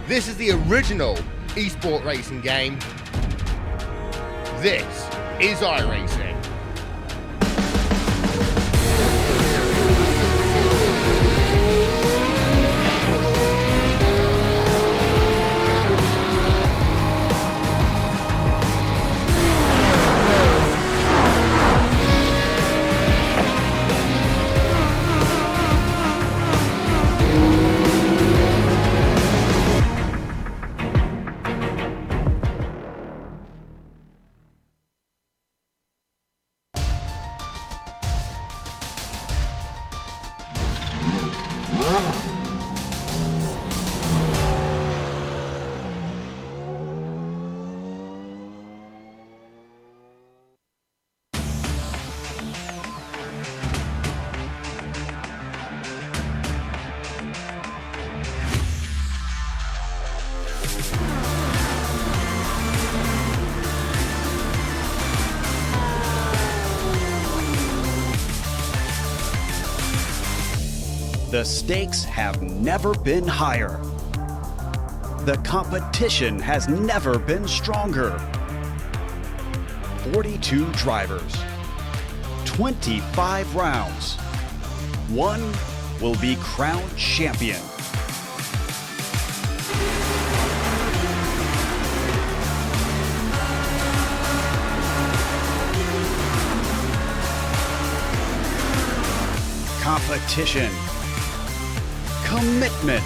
This is the original esport racing game. This is iRacing. The stakes have never been higher. The competition has never been stronger. 42 drivers, 25 rounds. One will be crowned champion. Competition. Commitment,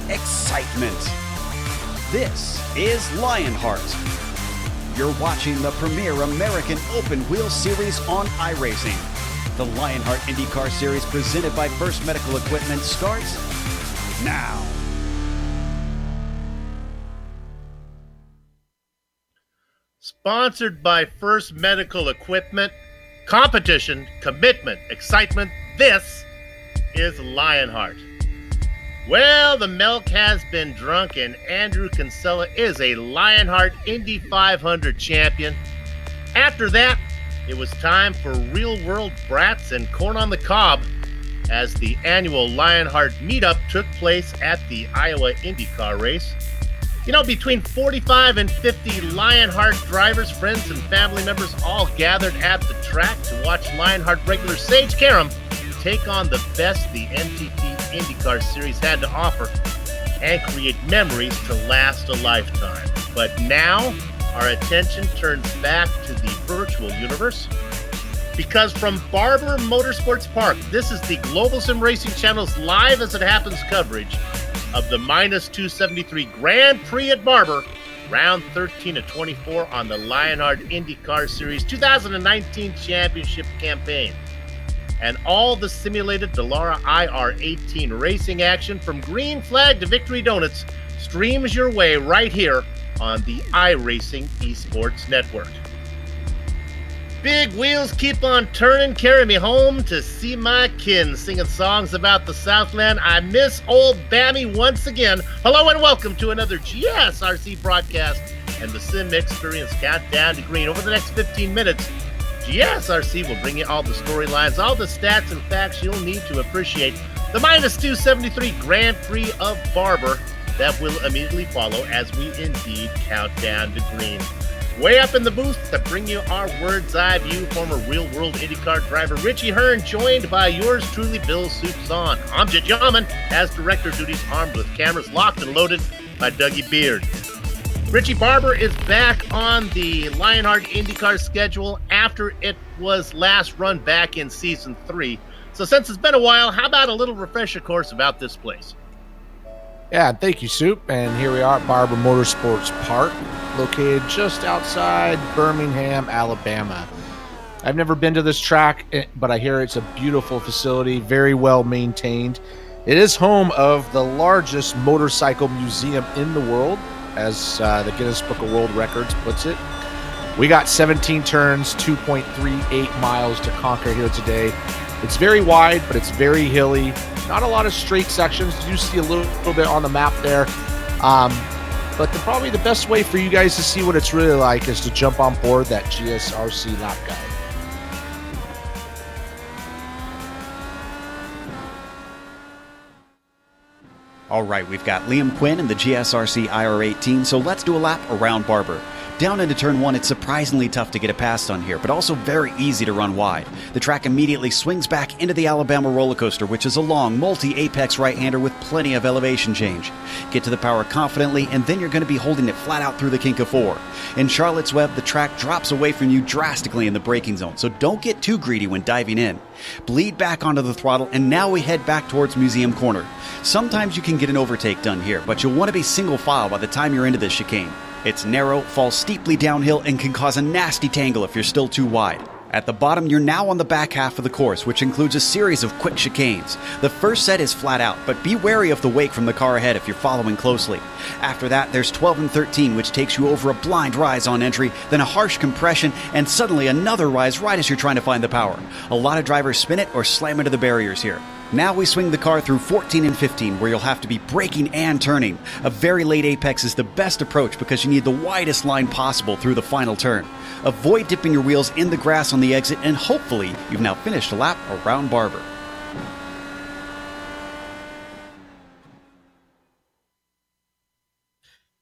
excitement. This is Lionheart. You're watching the premier American open wheel series on iRacing. The Lionheart IndyCar Series presented by First Medical Equipment starts now. Sponsored by First Medical Equipment. Competition, commitment, excitement. This is Lionheart. Well, the milk has been drunk and Andrew Kinsella is a Lionheart Indy 500 champion. After that, it was time for real world brats and corn on the cob as the annual Lionheart meetup took place at the Iowa IndyCar race. You know, between 45 and 50 Lionheart drivers, friends, and family members all gathered at the track to watch Lionheart regular Sage Karam take on the best the NTT IndyCar Series had to offer and create memories to last a lifetime. But now, our attention turns back to the virtual universe because from Barber Motorsports Park, this is the Global SimRacing Channel's live as it happens coverage of the -273 Grand Prix at Barber, round 13 of 24 on the Lionheart IndyCar Series 2019 Championship campaign. And all the simulated Dallara IR18 racing action from green flag to victory donuts streams your way right here on the iRacing Esports Network. Big wheels keep on turning, carry me home to see my kin, singing songs about the Southland. I miss old Bammy once again. Hello and welcome to another GSRC broadcast and the Sim Experience Countdown to Green. Over the next 15 minutes, GSRC will bring you all the storylines, all the stats and facts you'll need to appreciate the -273 Grand Prix of Barber that will immediately follow as we indeed count down to green. Way up in the booth to bring you our bird's eye view, former real-world IndyCar driver Richie Hearn, joined by yours truly, Bill Soupson. I'm Jet Yaman, as director duties armed with cameras locked and loaded by Dougie Beard. Richie Barber is back on the Lionheart IndyCar schedule after it was last run back in Season 3. So since it's been a while, how about a little refresher course about this place? Yeah, thank you, Soup. And here we are at Barber Motorsports Park, located just outside Birmingham, Alabama. I've never been to this track, but I hear it's a beautiful facility, very well maintained. It is home of the largest motorcycle museum in the world, as the Guinness Book of World Records puts it. We got 17 turns, 2.38 miles to conquer here today. It's very wide, but it's very hilly. Not a lot of straight sections. You see a little bit on the map there. But probably the best way for you guys to see what it's really like is to jump on board that GSRC lap guide. All right, we've got Liam Quinn in the GSRC IR18, so let's do a lap around Barber. Down into turn 1, it's surprisingly tough to get a pass on here, but also very easy to run wide. The track immediately swings back into the Alabama roller coaster, which is a long, multi-apex right-hander with plenty of elevation change. Get to the power confidently, and then you're going to be holding it flat out through the kink of 4. In Charlotte's Web, the track drops away from you drastically in the braking zone, so don't get too greedy when diving in. Bleed back onto the throttle, and now we head back towards Museum Corner. Sometimes you can get an overtake done here, but you'll want to be single file by the time you're into this chicane. It's narrow, falls steeply downhill, and can cause a nasty tangle if you're still too wide. At the bottom, you're now on the back half of the course, which includes a series of quick chicanes. The first set is flat out, but be wary of the wake from the car ahead if you're following closely. After that, there's 12 and 13, which takes you over a blind rise on entry, then a harsh compression, and suddenly another rise right as you're trying to find the power. A lot of drivers spin it or slam into the barriers here. Now we swing the car through 14 and 15, where you'll have to be braking and turning. A very late apex is the best approach because you need the widest line possible through the final turn. Avoid dipping your wheels in the grass on the exit, and hopefully you've now finished a lap around Barber.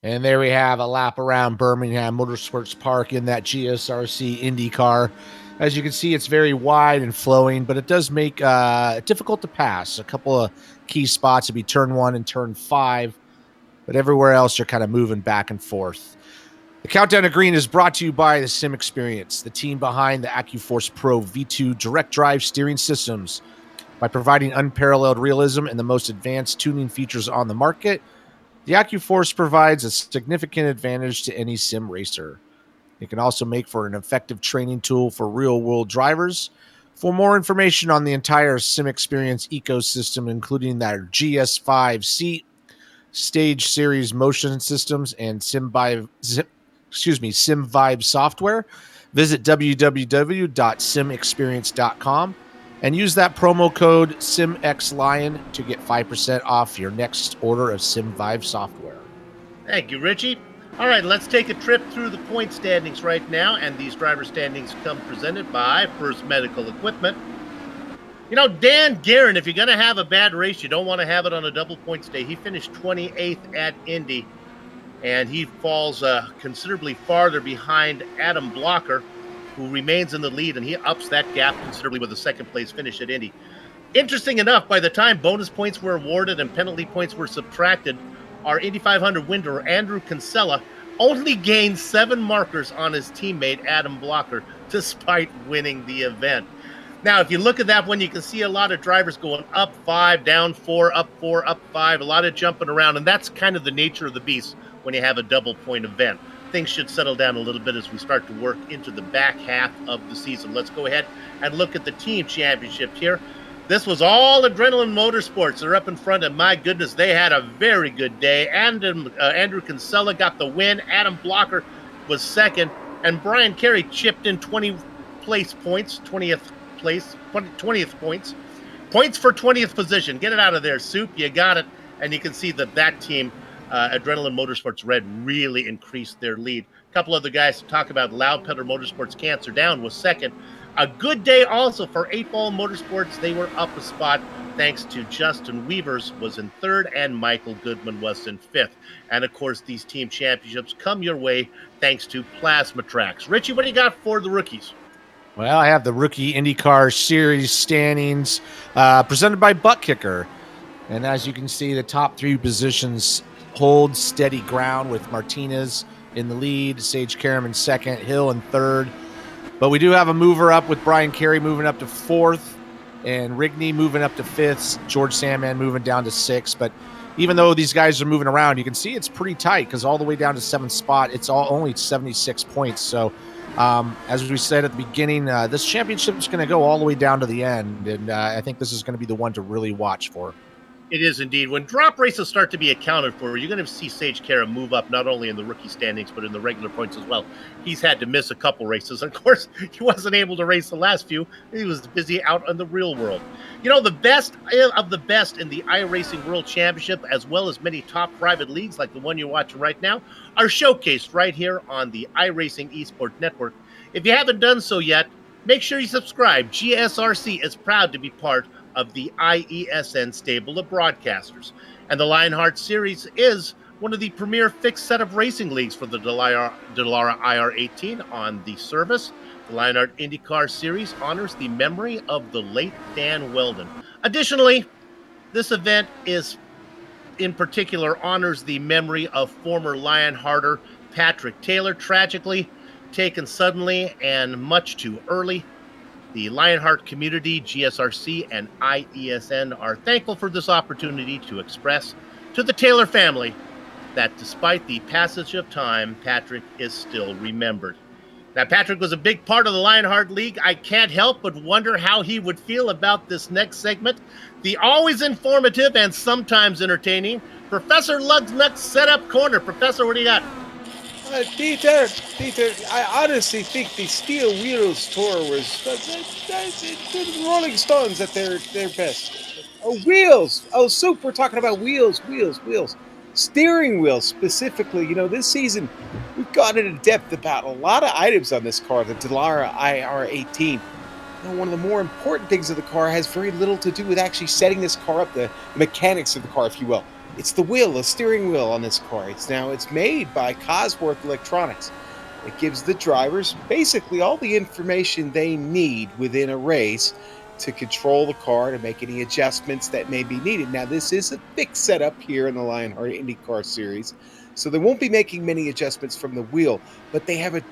And there we have a lap around Birmingham Motorsports Park in that GSRC IndyCar. As you can see, it's very wide and flowing, but it does make it difficult to pass. A couple of key spots would be turn 1 and turn 5, but everywhere else you're kind of moving back and forth. The Countdown to Green is brought to you by the Sim Experience, the team behind the AccuForce Pro V2 direct drive steering systems. By providing unparalleled realism and the most advanced tuning features on the market, the AccuForce provides a significant advantage to any sim racer. It can also make for an effective training tool for real-world drivers. For more information on the entire Sim Experience ecosystem, including their GS5 seat, Stage Series motion systems, and SimVibe software, visit www.simexperience.com and use that promo code SimXLion to get 5% off your next order of SimVibe software. Thank you, Richie. All right, let's take a trip through the point standings right now, and these driver standings come presented by First Medical Equipment. You know, Dan Guerin, if you're going to have a bad race, you don't want to have it on a double points day. He finished 28th at Indy, and he falls considerably farther behind Adam Blocker, who remains in the lead, and he ups that gap considerably with a second-place finish at Indy. Interesting enough, by the time bonus points were awarded and penalty points were subtracted, our Indy 500 winner, Andrew Kinsella, only gained 7 markers on his teammate, Adam Blocker, despite winning the event. Now, if you look at that one, you can see a lot of drivers going up 5, down 4, up 5, a lot of jumping around, and that's kind of the nature of the beast when you have a double-point event. Things should settle down a little bit as we start to work into the back half of the season. Let's go ahead and look at the team championship here. This was all Adrenaline Motorsports. They're up in front, and my goodness, they had a very good day. And Andrew Kinsella got the win. Adam Blocker was second, and Brian Carey chipped in 20th points. Points for 20th position. Get it out of there, Soup. You got it. And you can see that team, Adrenaline Motorsports Red, really increased their lead. A couple other guys to talk about. Loud Pedal Motorsports Cancer Down was second. A good day also for 8-Ball Motorsports. They were up a spot thanks to Justin Weavers was in third and Michael Goodman was in fifth. And, of course, these team championships come your way thanks to Plasma Tracks. Richie, what do you got for the rookies? Well, I have the Rookie IndyCar Series standings presented by Butt Kicker. And as you can see, the top 3 positions hold steady ground with Martinez in the lead, Sage Karam in second, Hill in third. But we do have a mover up with Brian Carey moving up to 4th and Rigney moving up to 5th, George Sandman moving down to 6th. But even though these guys are moving around, you can see it's pretty tight because all the way down to 7th spot, it's all only 76 points. So as we said at the beginning, this championship is going to go all the way down to the end. And I think this is going to be the one to really watch for. It is indeed. When drop races start to be accounted for, you're going to see Sage Karam move up not only in the rookie standings, but in the regular points as well. He's had to miss a couple races. Of course, he wasn't able to race the last few. He was busy out in the real world. You know, the best of the best in the iRacing World Championship, as well as many top private leagues like the one you're watching right now, are showcased right here on the iRacing Esports Network. If you haven't done so yet, make sure you subscribe. GSRC is proud to be part of the IESN stable of broadcasters. And the Lionheart Series is one of the premier fixed set of racing leagues for the Dallara IR18 on the service. The Lionheart IndyCar Series honors the memory of the late Dan Weldon. Additionally, this event is in particular honors the memory of former Lionhearter Patrick Taylor, tragically taken suddenly and much too early. The Lionheart community, GSRC, and IESN are thankful for this opportunity to express to the Taylor family that despite the passage of time, Patrick is still remembered. Now, Patrick was a big part of the Lionheart League. I can't help but wonder how he would feel about this next segment. The always informative and sometimes entertaining Professor Lugnut's Setup Corner. Professor, what do you got? Dieter, I honestly think the Steel Wheels tour was the Rolling Stones at their best. Oh, wheels! Oh, Soup, we're talking about wheels. Steering wheels specifically. You know, this season we've gone into depth about a lot of items on this car, the Dallara IR18. You know, one of the more important things of the car has very little to do with actually setting this car up, the mechanics of the car, if you will. It's the wheel, the steering wheel on this car. It's made by Cosworth Electronics. It gives the drivers basically all the information they need within a race to control the car, to make any adjustments that may be needed. Now, this is a fixed setup here in the Lionheart IndyCar Series, so they won't be making many adjustments from the wheel, but they have a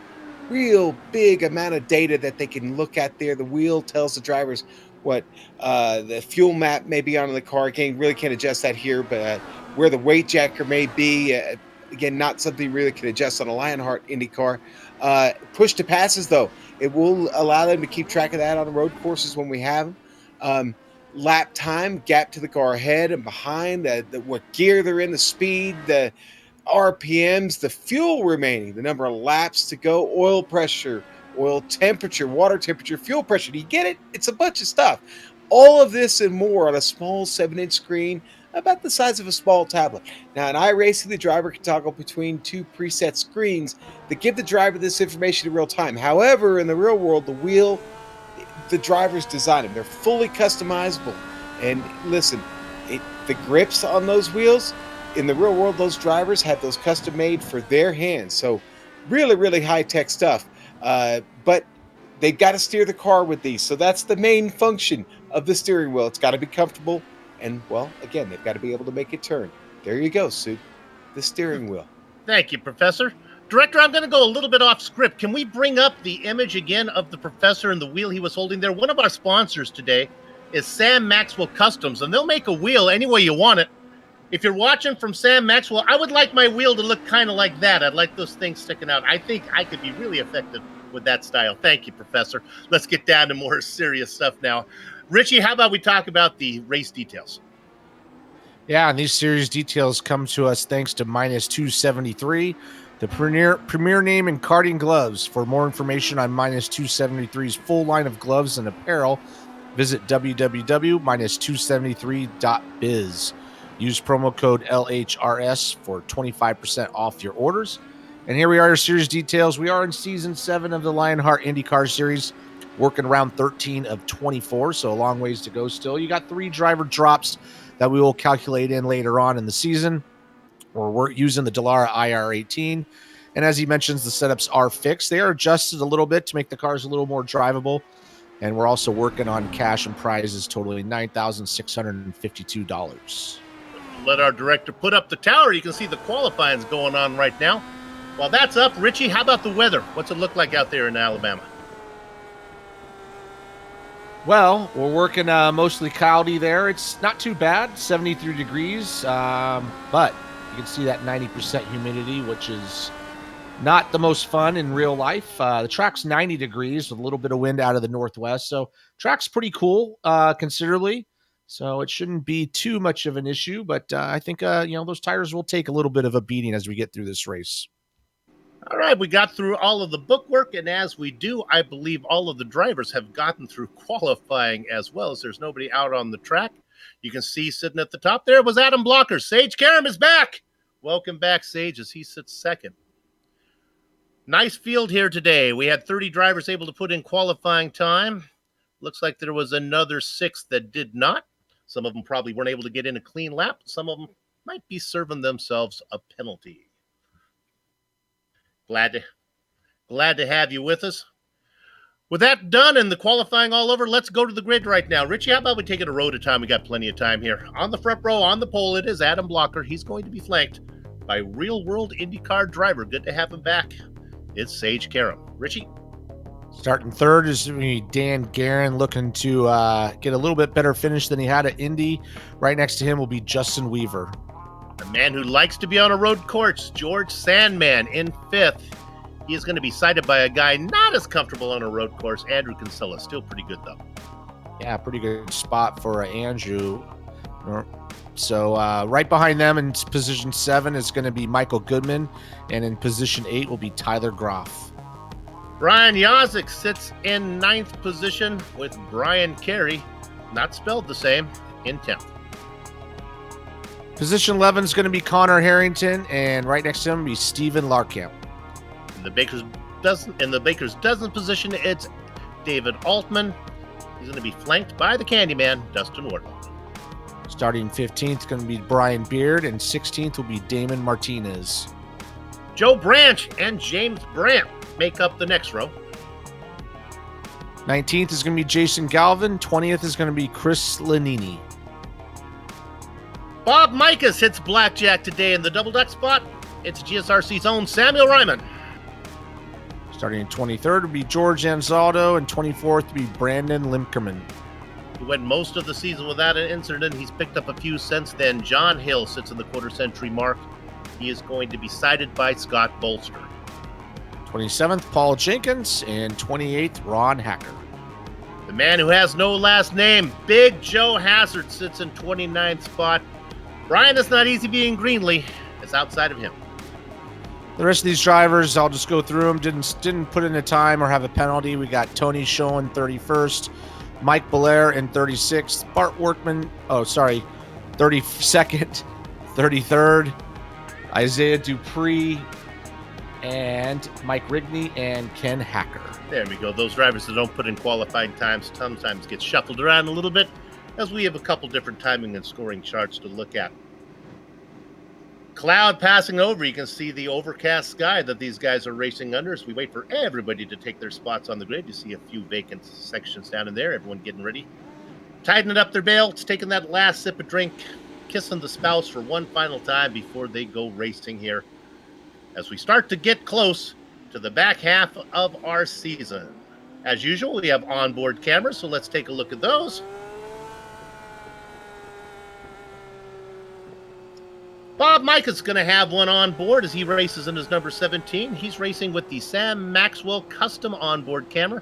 real big amount of data that they can look at there. The wheel tells the drivers what the fuel map may be on the car. Again, really can't adjust that here, but where the weight jacker may be. Again, not something you really can adjust on a Lionheart IndyCar. Push to passes, though. It will allow them to keep track of that on the road courses when we have them. Lap time, gap to the car ahead and behind, what gear they're in, the speed, the RPMs, the fuel remaining, the number of laps to go, oil pressure, oil temperature, water temperature, fuel pressure. Do you get it? It's a bunch of stuff. All of this and more on a small 7-inch screen about the size of a small tablet. Now, in iRacing, the driver can toggle between two preset screens that give the driver this information in real time. However, in the real world, the wheel, the drivers design them. They're fully customizable. And listen, the grips on those wheels, in the real world, those drivers have those custom made for their hands. So really, really high-tech stuff. But they've got to steer the car with these. So that's the main function of the steering wheel. It's got to be comfortable. And, well, again, they've got to be able to make it turn. There you go, Soup. The steering wheel. Thank you, Professor. Director, I'm going to go a little bit off script. Can we bring up the image again of the professor and the wheel he was holding there? One of our sponsors today is Sam Maxwell Customs, and they'll make a wheel any way you want it. If you're watching from Sam Maxwell, I would like my wheel to look kind of like that. I'd like those things sticking out. I think I could be really effective with that style. Thank you, Professor. Let's get down to more serious stuff now. Richie, how about we talk about the race details? Yeah, and these series details come to us thanks to Minus 273, the premier name in karting gloves. For more information on Minus 273's full line of gloves and apparel, visit www.273.biz. Use promo code LHRS for 25% off your orders. And here we are, series details. We are in Season 7 of the Lionheart IndyCar Series, working around 13 of 24, so a long ways to go still. You got 3 driver drops that we will calculate in later on in the season. We're using the Dallara IR18. And as he mentions, the setups are fixed. They are adjusted a little bit to make the cars a little more drivable. And we're also working on cash and prizes totaling $9,652. Let our director put up the tower. You can see the qualifying's going on right now. While that's up, Richie, how about the weather? What's it look like out there in Alabama? Well, we're working mostly cloudy there. It's not too bad, 73 degrees, but you can see that 90% humidity, which is not the most fun in real life. The track's 90 degrees with a little bit of wind out of the northwest, so track's pretty cool considerably. So it shouldn't be too much of an issue, but I think those tires will take a little bit of a beating as we get through this race. All right, we got through all of the bookwork, and as we do, I believe all of the drivers have gotten through qualifying as well, as there's nobody out on the track. You can see sitting at the top there was Adam Blocker. Sage Karam is back. Welcome back, Sage, as he sits second. Nice field here today. We had 30 drivers able to put in qualifying time. Looks like there was another 6 that did not. Some of them probably weren't able to get in a clean lap. Some of them might be serving themselves a penalty. Glad to have you with us. With that done and the qualifying all over, let's go to the grid right now. Richie, how about we take it a row at a time? We got plenty of time here. On the front row, on the pole, it is Adam Blocker. He's going to be flanked by real-world IndyCar driver. Good to have him back. It's Sage Karam. Richie? Starting third is going to be Dan Guerin, looking to get a little bit better finish than he had at Indy. Right next to him will be Justin Weaver. A man who likes to be on a road course, George Sandman, in 5th. He is going to be cited by a guy not as comfortable on a road course, Andrew Kinsella. Still pretty good, though. Yeah, pretty good spot for Andrew. So right behind them in position 7 is going to be Michael Goodman, and in position 8 will be Tyler Groff. Brian Yazik sits in 9th position with Brian Carey, not spelled the same, in 10th. Position 11 is going to be Connor Harrington, and right next to him will be Steven Larkamp. In the Baker's dozen position, it's David Altman. He's going to be flanked by the Candyman, Dustin Wharton. Starting 15th is going to be Brian Beard, and 16th will be Damon Martinez. Joe Branch and James Brandt make up the next row. 19th is going to be Jason Galvin. 20th is going to be Chris Lanini. Bob Mikas hits blackjack today in the double duck spot. It's GSRC's own Samuel Ryman. Starting in 23rd will be George Anzaldo, and 24th will be Brandon Limkerman. He went most of the season without an incident. He's picked up a few since then. John Hill sits in the quarter-century mark. He is going to be cited by Scott Bolster. 27th, Paul Jenkins, and 28th, Ron Hacker. The man who has no last name, Big Joe Hazard, sits in 29th spot. Brian, it's not easy being Greenlee. It's outside of him. The rest of these drivers, I'll just go through them. Didn't put in a time or have a penalty. We got Tony Schoen 31st, Mike Belair in 36th, Bart Workman, 32nd, 33rd, Isaiah Dupree, and Mike Rigney and Ken Hacker. There we go. Those drivers that don't put in qualifying times sometimes get shuffled around a little bit, as we have a couple different timing and scoring charts to look at. Cloud passing over, you can see the overcast sky that these guys are racing under as we wait for everybody to take their spots on the grid. You see a few vacant sections down in there, everyone getting ready, tightening up their belts, taking that last sip of drink, kissing the spouse for one final time before they go racing here as we start to get close to the back half of our season. As usual, we have onboard cameras, so let's take a look at those. Bob Mikas going to have one on board as he races in his number 17. He's racing with the Sam Maxwell custom onboard camera.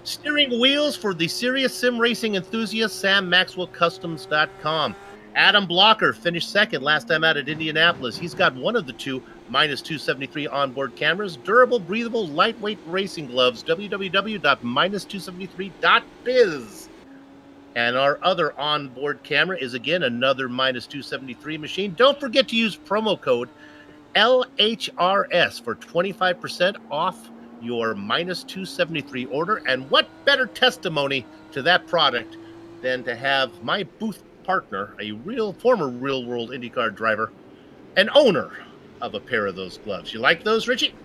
Steering wheels for the serious sim racing enthusiast, SamMaxwellCustoms.com. Adam Blocker finished second last time out at Indianapolis. He's got one of the two -273 onboard cameras. Durable, breathable, lightweight racing gloves, www.-273.biz. And our other onboard camera is, again, another -273 machine. Don't forget to use promo code LHRS for 25% off your -273 order. And what better testimony to that product than to have my booth partner, a former real-world IndyCar driver, and owner of a pair of those gloves. You like those, Richie?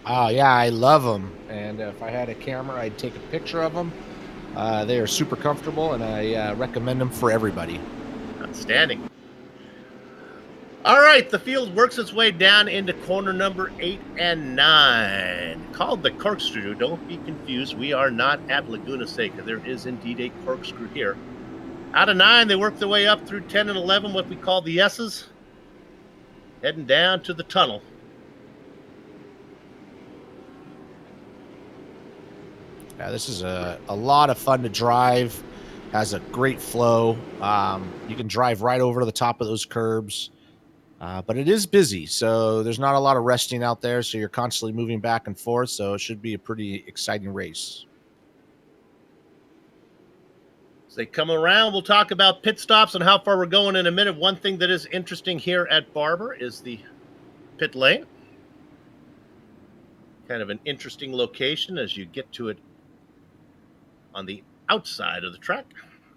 Oh, yeah, I love them. And if I had a camera, I'd take a picture of them. They are super comfortable, and I recommend them for everybody. Outstanding. All right, the field works its way down into corner number 8 and 9. Called the corkscrew. Don't be confused. We are not at Laguna Seca. There is indeed a corkscrew here. Out of 9, they work their way up through 10 and 11, what we call the S's, heading down to the tunnel. Yeah, this is a lot of fun to drive. Has a great flow. You can drive right over to the top of those curbs. But it is busy, so there's not a lot of resting out there, so you're constantly moving back and forth, so it should be a pretty exciting race. As they come around, we'll talk about pit stops and how far we're going in a minute. One thing that is interesting here at Barber is the pit lane. Kind of an interesting location as you get to it on the outside of the track,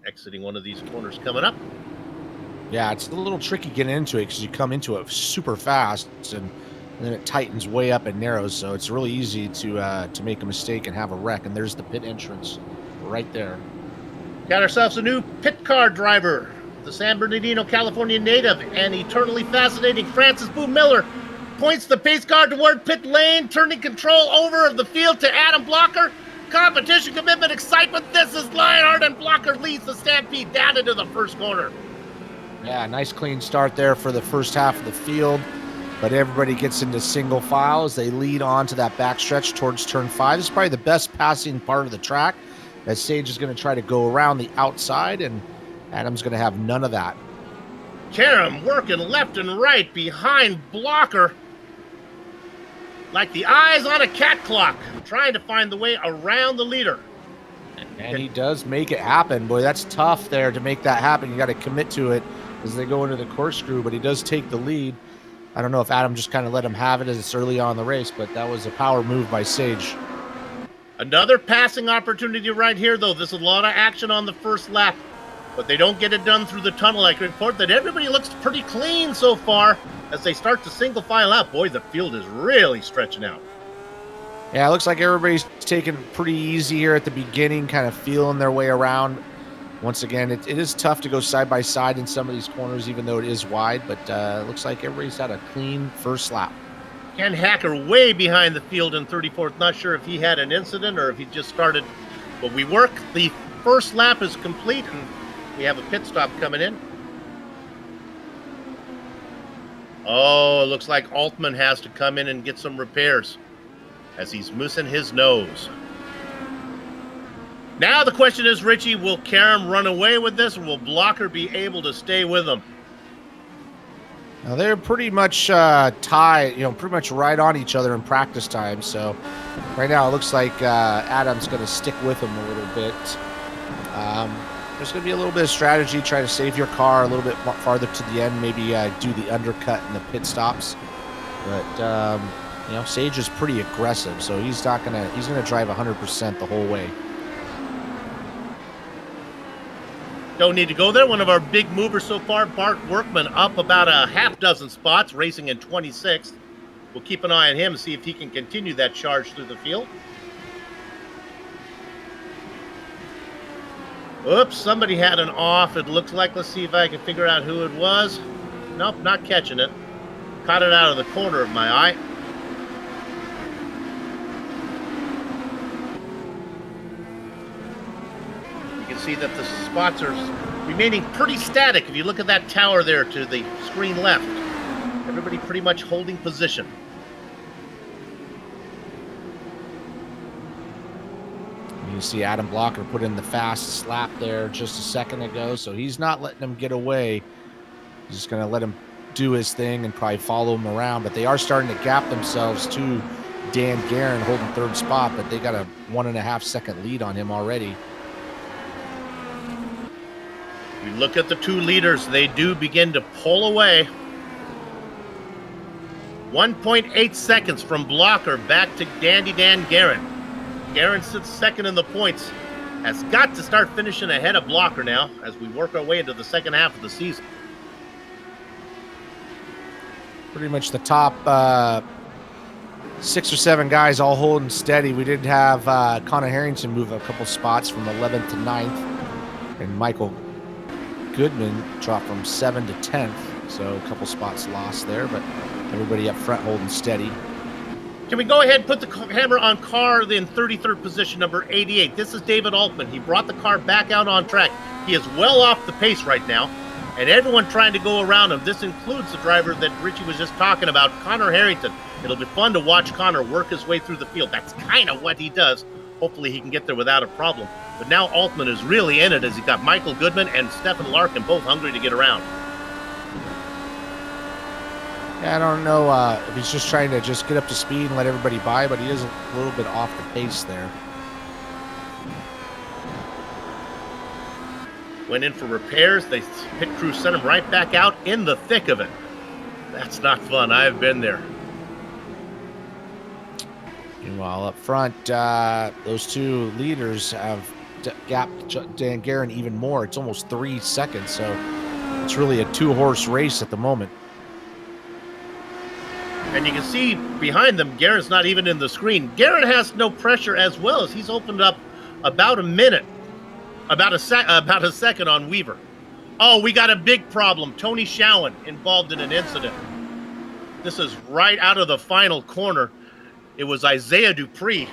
exiting one of these corners coming up. Yeah, it's a little tricky getting into it because you come into it super fast, and then it tightens way up and narrows, so it's really easy to make a mistake and have a wreck. And there's the pit entrance right there. Got ourselves a new pit car driver, the San Bernardino, California native and eternally fascinating Francis Boo Miller points the pace car toward pit lane, turning control over of the field to Adam Blocker. Competition, commitment, excitement. This is Lionheart, and Blocker leads the Stampede down into the first corner. Yeah, nice clean start there for the first half of the field, but everybody gets into single file as they lead on to that backstretch towards turn 5. This is probably the best passing part of the track, as Sage is going to try to go around the outside, and Adam's going to have none of that. Karam working left and right behind Blocker like the eyes on a cat clock, trying to find the way around the leader. And he does make it happen. Boy, that's tough there to make that happen. You got to commit to it as they go into the corkscrew, but he does take the lead. I don't know if Adam just kind of let him have it as it's early on in the race, but that was a power move by Sage. Another passing opportunity right here, though. There's a lot of action on the first lap, but they don't get it done through the tunnel. I can report that everybody looks pretty clean so far as they start to single file out. Boy, the field is really stretching out. Yeah, it looks like everybody's taking pretty easy here at the beginning, kind of feeling their way around. Once again, it is tough to go side by side in some of these corners, even though it is wide, but it looks like everybody's had a clean first lap. Ken Hacker way behind the field in 34th. Not sure if he had an incident or if he just started. But we work. The first lap is complete, and we have a pit stop coming in. Oh, it looks like Altman has to come in and get some repairs as he's missing his nose. Now the question is, Richie, will Karam run away with this, or will Blocker be able to stay with him? Now they're pretty much tied, pretty much right on each other in practice time. So right now it looks like Adam's going to stick with him a little bit. There's going to be a little bit of strategy, try to save your car a little bit farther to the end, maybe do the undercut and the pit stops. But Sage is pretty aggressive, so he's going to drive 100% the whole way. Don't need to go there. One of our big movers so far, Bart Workman, up about a half dozen spots, racing in 26th. We'll keep an eye on him and see if he can continue that charge through the field. Oops, somebody had an off, it looks like. Let's see if I can figure out who it was. Nope, not catching it. Caught it out of the corner of my eye. See that the spots are remaining pretty static. If you look at that tower there to the screen left, everybody pretty much holding position. You see Adam Blocker put in the fastest lap there just a second ago, so he's not letting him get away. He's just going to let him do his thing and probably follow him around, but they are starting to gap themselves to Dan Guerin holding third spot, but they got a 1.5 second lead on him already. We look at the two leaders. They do begin to pull away. 1.8 seconds from Blocker back to Dandy Dan Guerin. Guerin sits second in the points. Has got to start finishing ahead of Blocker now as we work our way into the second half of the season. Pretty much the top 6 or 7 guys all holding steady. We did have Connor Harrington move a couple spots from 11th to 9th, and Michael Goodman dropped from 7th to 10th, so a couple spots lost there, but everybody up front holding steady. Can we go ahead and put the hammer on car in 33rd position, number 88? This is David Altman. He brought the car back out on track. He is well off the pace right now, and everyone trying to go around him. This includes the driver that Richie was just talking about, Connor Harrington. It'll be fun to watch Connor work his way through the field. That's kind of what he does. Hopefully he can get there without a problem. But now Altman is really in it as he's got Michael Goodman and Stephen Larkin both hungry to get around. Yeah, I don't know if he's just trying to just get up to speed and let everybody by, but he is a little bit off the pace there. Went in for repairs. The pit crew sent him right back out in the thick of it. That's not fun. I've been there. Meanwhile, up front, those two leaders have Dan Guerin even more. It's almost 3 seconds, so it's really a two-horse race at the moment. And you can see behind them, Guerin's not even in the screen. Guerin has no pressure as well, as he's opened up about a minute, about a second on Weaver. Oh, we got a big problem. Tony Schowen involved in an incident. This is right out of the final corner. It was Isaiah Dupree.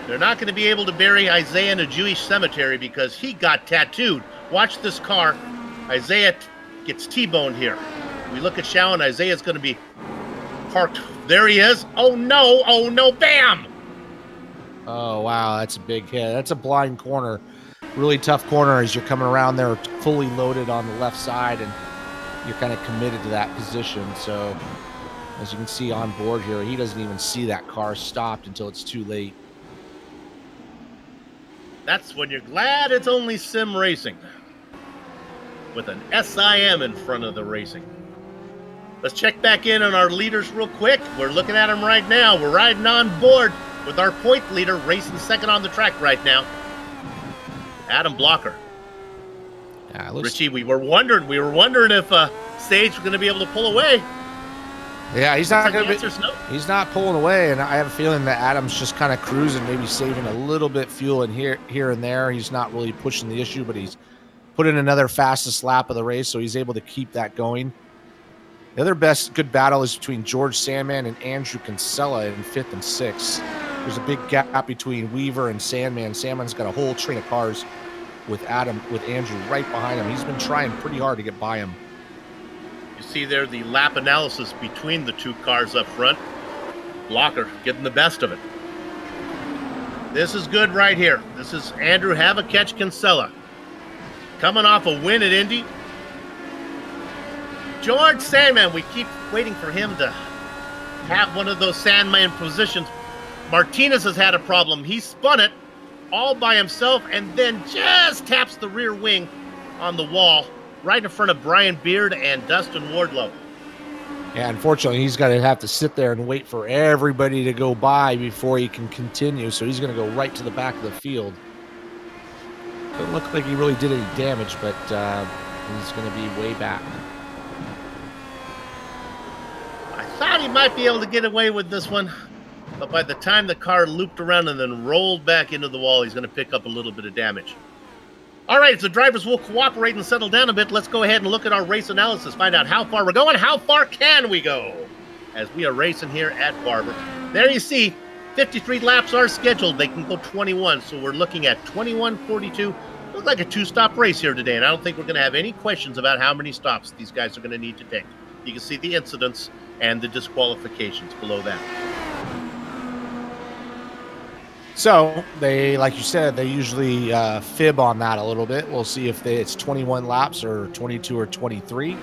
They're not going to be able to bury Isaiah in a Jewish cemetery because he got tattooed. Watch this car. Isaiah gets T-boned here. We look at Schowen. Isaiah's going to be parked. There he is. Oh, no, bam! Oh, wow, that's a big hit. That's a blind corner. Really tough corner as you're coming around there fully loaded on the left side, and you're kind of committed to that position. So as you can see on board here, he doesn't even see that car stopped until it's too late. That's when you're glad it's only sim racing with an SIM in front of the racing. Let's check back in on our leaders real quick. We're looking at them right now. We're riding on board with our point leader racing second on the track right now, Adam Blocker. Richie, we were wondering if Sage was going to be able to pull away. Yeah, he's not going to. No. He's not pulling away, and I have a feeling that Adam's just kind of cruising, maybe saving a little bit fuel in here and there. He's not really pushing the issue, but he's put in another fastest lap of the race, so he's able to keep that going. The other good battle is between George Sandman and Andrew Kinsella in 5th and 6th. There's a big gap between Weaver and Sandman. Sandman's got a whole train of cars with Andrew right behind him. He's been trying pretty hard to get by him. You see there the lap analysis between the two cars up front. Blocker getting the best of it. This is good right here. This is Andrew Have-A-Catch Kinsella. Coming off a win at Indy. George Sandman, we keep waiting for him to have one of those Sandman positions. Martinez has had a problem. He spun it all by himself and then just taps the rear wing on the wall right in front of Brian Beard and Dustin Wardlow. Yeah, unfortunately, he's going to have to sit there and wait for everybody to go by before he can continue, so he's going to go right to the back of the field. Doesn't look like he really did any damage, but he's going to be way back. I thought he might be able to get away with this one, but by the time the car looped around and then rolled back into the wall, he's going to pick up a little bit of damage. All right, if the drivers will cooperate and settle down a bit, let's go ahead and look at our race analysis, find out how far we're going, how far can we go, as we are racing here at Barber. There you see, 53 laps are scheduled. They can go 21, so we're looking at 21:42. Looks like a two-stop race here today, and I don't think we're going to have any questions about how many stops these guys are going to need to take. You can see the incidents and the disqualifications below that. So they, like you said, they usually fib on that a little bit. We'll see if it's 21 laps or 22 or 23.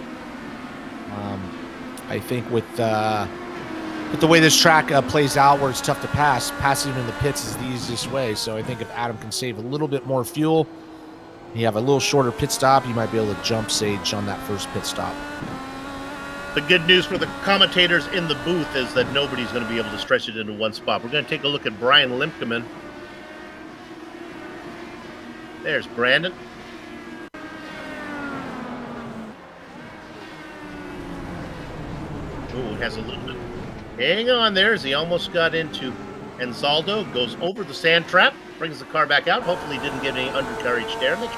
I think with the way this track plays out, where it's tough to pass, passing him in the pits is the easiest way. So I think if Adam can save a little bit more fuel, you have a little shorter pit stop, you might be able to jump Sage on that first pit stop. The good news for the commentators in the booth is that nobody's going to be able to stretch it into one spot. We're going to take a look at Brian Limpkeman. There's Brandon. Oh, has a little bit. Hang on there as he almost got into Anzaldo. Goes over the sand trap, brings the car back out. Hopefully didn't get any undercarriage damage.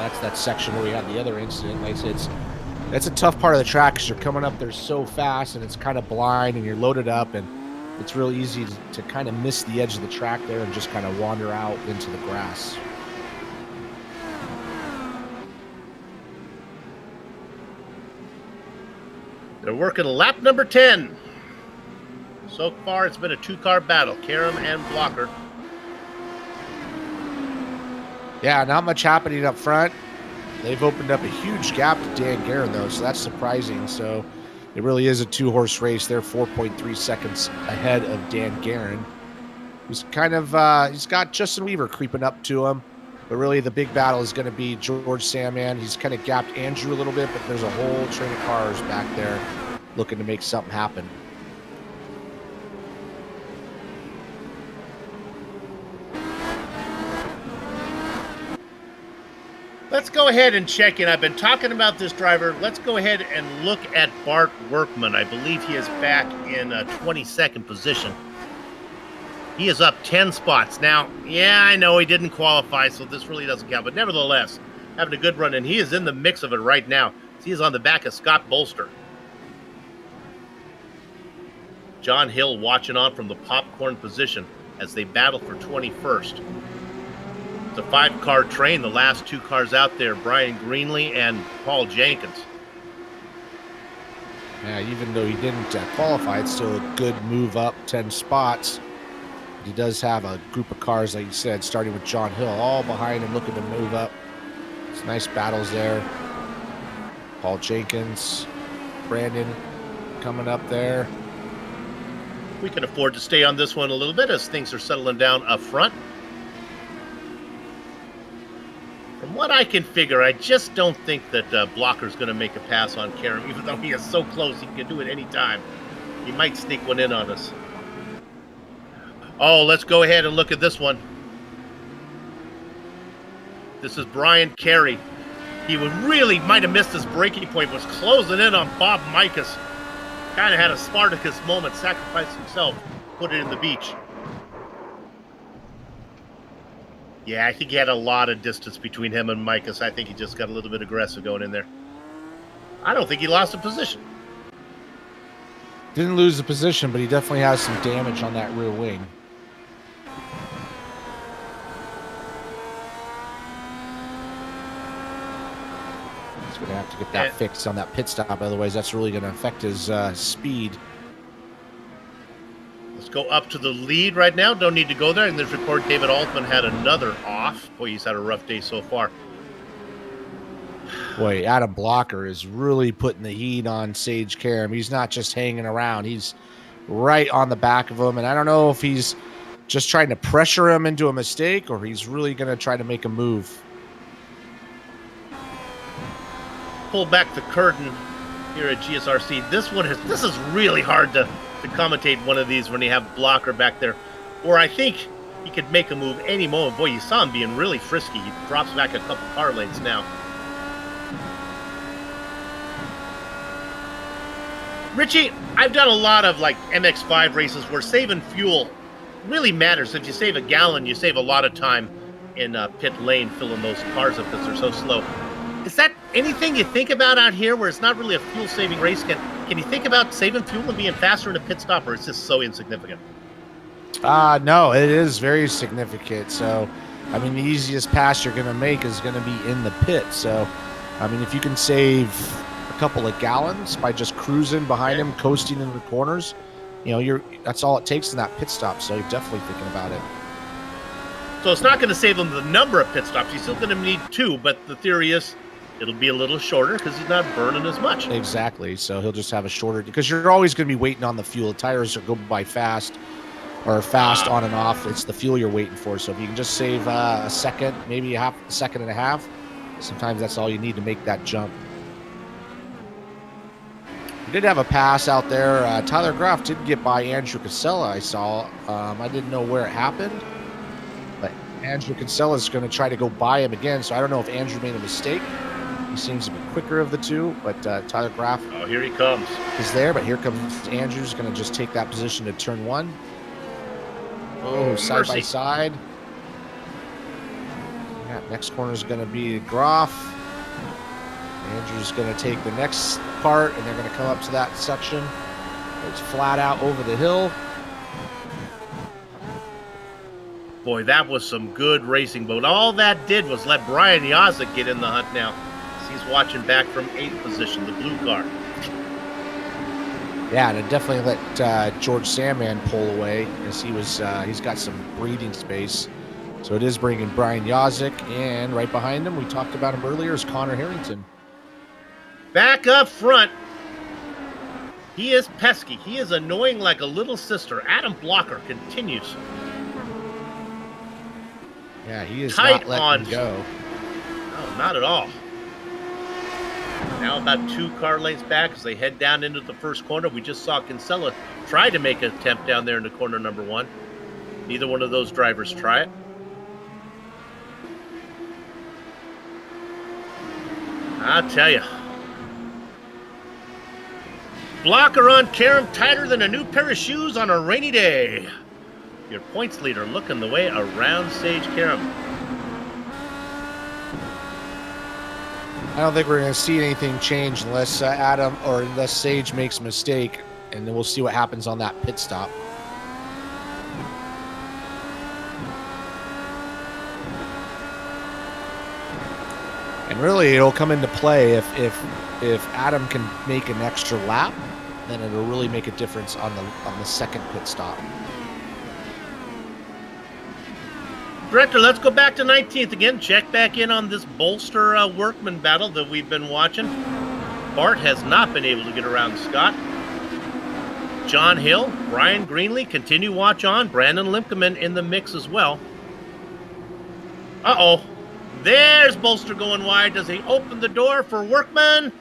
That's that section where we had the other incident. Like I said, that's a tough part of the track because you're coming up there so fast and it's kind of blind and you're loaded up, and it's really easy to kind of miss the edge of the track there and just kind of wander out into the grass. They're working lap number 10. So far, it's been a two-car battle, Karam and Blocker. Yeah, not much happening up front. They've opened up a huge gap to Dan Guerin, though, so that's surprising. So it really is a two-horse race. They're 4.3 seconds ahead of Dan Guerin. He's he's got Justin Weaver creeping up to him, but really the big battle is going to be George Sandman. He's kind of gapped Andrew a little bit, but there's a whole train of cars back there looking to make something happen. Let's go ahead and check in. I've been talking about this driver. Let's go ahead and look at Bart Workman. I believe he is back in 22nd position. He is up 10 spots. Now, yeah, I know he didn't qualify, so this really doesn't count. But nevertheless, having a good run, and he is in the mix of it right now. He is on the back of Scott Bolster. John Hill watching on from the popcorn position as they battle for 21st. It's a 5-car train. The last 2 cars out there, Brian Greenlee and Paul Jenkins. Yeah, even though he didn't qualify, it's still a good move up 10 spots. He does have a group of cars, like you said, starting with John Hill, all behind him, looking to move up. It's nice battles there. Paul Jenkins, Brandon coming up there. We can afford to stay on this one a little bit as things are settling down up front. From what I can figure, I just don't think that Blocker's going to make a pass on Karam, even though he is so close. He can do it any time. He might sneak one in on us. Oh, let's go ahead and look at this one. This is Brian Carey. He might have missed his breaking point, was closing in on Bob Mikas. Kind of had a Spartacus moment, sacrificed himself, put it in the beach. Yeah, I think he had a lot of distance between him and Mikas. I think he just got a little bit aggressive going in there. I don't think he lost a position. Didn't lose the position, but he definitely has some damage on that rear wing. He's going to have to get that fixed on that pit stop. Otherwise, that's really going to affect his speed. Let's go up to the lead right now. Don't need to go there. And this report, David Altman had another off. Boy, he's had a rough day so far. Boy, Adam Blocker is really putting the heat on Sage Karam. He's not just hanging around. He's right on the back of him. And I don't know if he's just trying to pressure him into a mistake or he's really going to try to make a move. Pull back the curtain here at GSRC. This is really hard to commentate one of these when you have Blocker back there. Or I think he could make a move any moment. Boy, you saw him being really frisky. He drops back a couple car lengths now. Richie, I've done a lot of like MX5 races where saving fuel really matters. If you save a gallon, you save a lot of time in pit lane filling those cars up because they're so slow. Is that anything you think about out here where it's not really a fuel-saving race? Can you think about saving fuel and being faster in a pit stop, or it's just so insignificant? No, it is very significant. So, I mean, the easiest pass you're going to make is going to be in the pit. So, I mean, if you can save a couple of gallons by just cruising behind him, coasting in the corners, you know, that's all it takes in that pit stop. So you're definitely thinking about it. So it's not going to save him the number of pit stops. He's still going to need 2, but the theory is it'll be a little shorter because he's not burning as much. Exactly. So he'll just have a shorter, because you're always going to be waiting on the fuel. The tires go by fast or fast on and off. It's the fuel you're waiting for. So if you can just save a second, maybe a second and a half, sometimes that's all you need to make that jump. We did have a pass out there. Tyler Graff did get by Andrew Casella, I saw. I didn't know where it happened, but Andrew Casella is going to try to go by him again. So I don't know if Andrew made a mistake. He seems to be quicker of the two, but Tyler Graff here he comes. Is there, but here comes Andrew's going to just take that position to turn 1. Oh, side by side. Yeah, next corner is going to be Graff. Andrew's going to take the next part, and they're going to come up to that section. It's flat out over the hill. Boy, that was some good racing, but all that did was let Brian Yazik get in the hunt now. He's watching back from 8th position, the blue car. Yeah, and it definitely let George Sandman pull away as he's got some breathing space. So it is bringing Brian Yazik, and right behind him, we talked about him earlier, is Connor Harrington. Back up front, he is pesky. He is annoying like a little sister. Adam Blocker continues. Yeah, he is tight not letting go. No, not at all. Now about 2 car lengths back as they head down into the first corner. We just saw Kinsella try to make an attempt down there into corner number 1. Neither one of those drivers try it. I'll tell you. Blocker on Karam tighter than a new pair of shoes on a rainy day. Your points leader looking the way around Sage Karam. I don't think we're going to see anything change unless unless Sage makes a mistake, and then we'll see what happens on that pit stop. And really, it'll come into play if Adam can make an extra lap, then it'll really make a difference on the second pit stop. Director, let's go back to 19th again. Check back in on this bolster workman battle that we've been watching. Bart has not been able to get around Scott. John Hill, Brian Greenlee, continue watch on. Brandon Limkeman in the mix as well. Uh-oh. There's Bolster going wide. Does he open the door for Workman?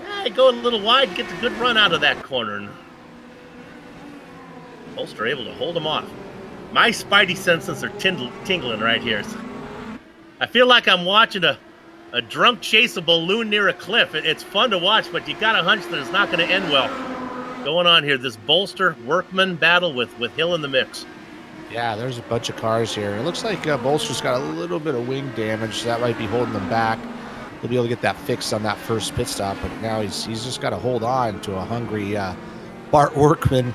Yeah, go a little wide, gets a good run out of that corner. Bolster able to hold him off. My spidey senses are tingling right here. I feel like I'm watching a drunk chase a balloon near a cliff. It's fun to watch, but you got a hunch that it's not going to end well. Going on here, this Bolster Workman battle with Hill in the mix. Yeah, there's a bunch of cars here. It looks like Bolster's got a little bit of wing damage. So that might be holding them back. He'll be able to get that fixed on that first pit stop, but now he's just got to hold on to a hungry Bart Workman.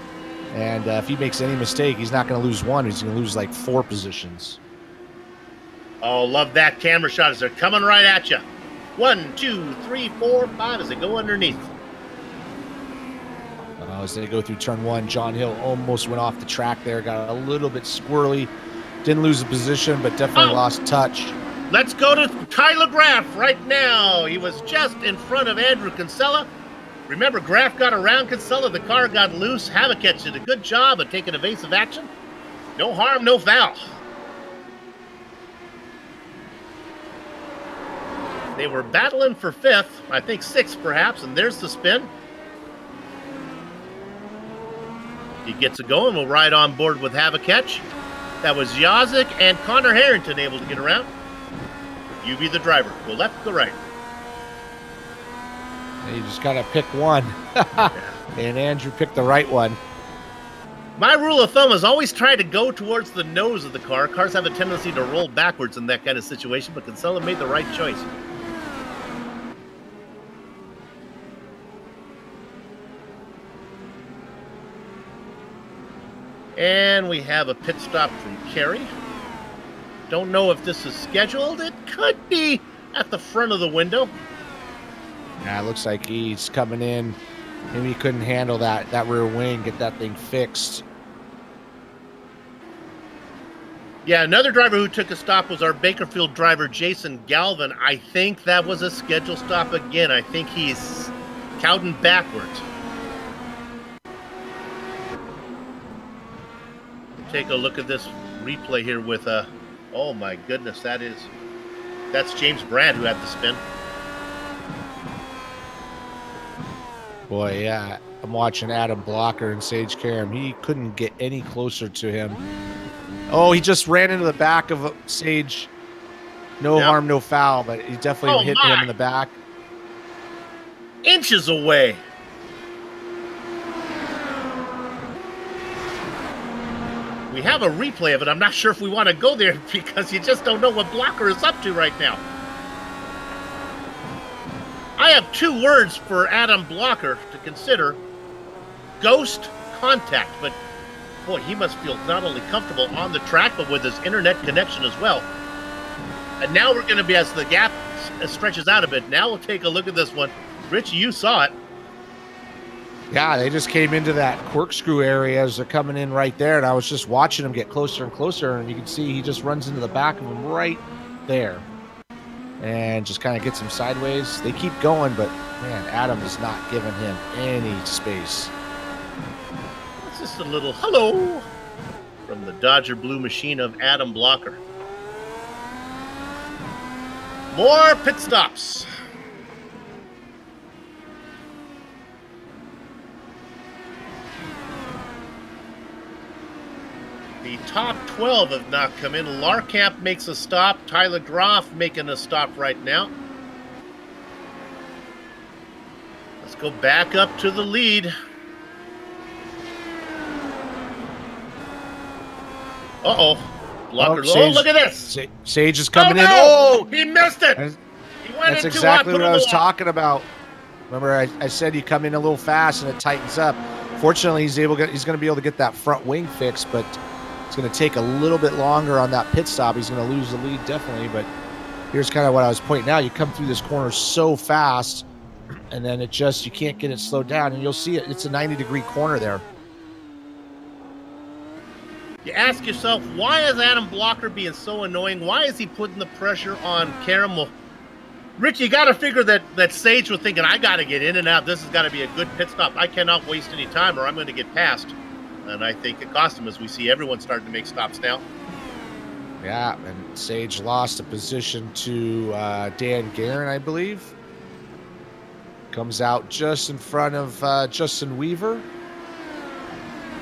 And if he makes any mistake, he's not going to lose one. He's going to lose like 4 positions. Oh, love that camera shot as they're coming right at you. 1, 2, 3, 4, 5 as they go underneath. As they go through turn 1, John Hill almost went off the track there. Got a little bit squirrely. Didn't lose the position, but definitely lost touch. Let's go to Tyler Graff right now. He was just in front of Andrew Kinsella. Remember, Graff got around Kinsella. The car got loose. Havaketch did a good job of taking evasive action. No harm, no foul. They were battling for 5th, I think 6th perhaps, and there's the spin. He gets it going. We'll ride on board with Havaketch. That was Yazik and Connor Harrington able to get around. You be the driver. Go left, go right. You just got to pick one. And Andrew picked the right one. My rule of thumb is always try to go towards the nose of the car. Cars have a tendency to roll backwards in that kind of situation, but Kinsella made the right choice. And we have a pit stop from Kerry. Don't know if this is scheduled. It could be at the front of the window. Yeah, it looks like he's coming in. Maybe he couldn't handle that rear wing, get that thing fixed. Yeah, another driver who took a stop was our Bakerfield driver, Jason Galvin. I think that was a scheduled stop again. I think he's counting backwards. Take a look at this replay here with oh my goodness, that's James Brand who had the spin. Boy, yeah, I'm watching Adam Blocker and Sage Karam. He couldn't get any closer to him. Oh, he just ran into the back of Sage. No harm, no foul, but he definitely hit him in the back. Inches away. We have a replay of it. I'm not sure if we want to go there because you just don't know what Blocker is up to right now. I have 2 words for Adam Blocker to consider. Ghost contact. But, boy, he must feel not only comfortable on the track, but with his internet connection as well. And now we're going to be, as the gap stretches out a bit, now we'll take a look at this one. Rich, you saw it. Yeah, they just came into that corkscrew area as they're coming in right there, and I was just watching them get closer and closer, and you can see he just runs into the back of him right there and just kind of gets him sideways. They keep going, but, man, Adam is not giving him any space. It's just a little hello from the Dodger Blue machine of Adam Blocker. More pit stops. The top 12 have not come in. Larkamp makes a stop. Tyler Groff making a stop right now. Let's go back up to the lead. Uh-oh. Blocker. Oh, look at this. Sage is coming in. No! Oh! He missed it. He went That's into exactly what I was talking talking about. Remember, I said you come in a little fast and it tightens up. Fortunately, he's going to be able to get that front wing fixed, but it's going to take a little bit longer on that pit stop. He's going to lose the lead definitely, but here's kind of what I was pointing out. You come through this corner so fast, and then you can't get it slowed down, and you'll see it. It's a 90-degree corner there. You ask yourself, why is Adam Blocker being so annoying? Why is he putting the pressure on Caramel? Rich, you got to figure that Sage was thinking, I got to get in and out. This has got to be a good pit stop. I cannot waste any time or I'm going to get passed. And I think it cost him, as we see everyone starting to make stops now. Yeah, and Sage lost a position to Dan Guerin, I believe. Comes out just in front of Justin Weaver.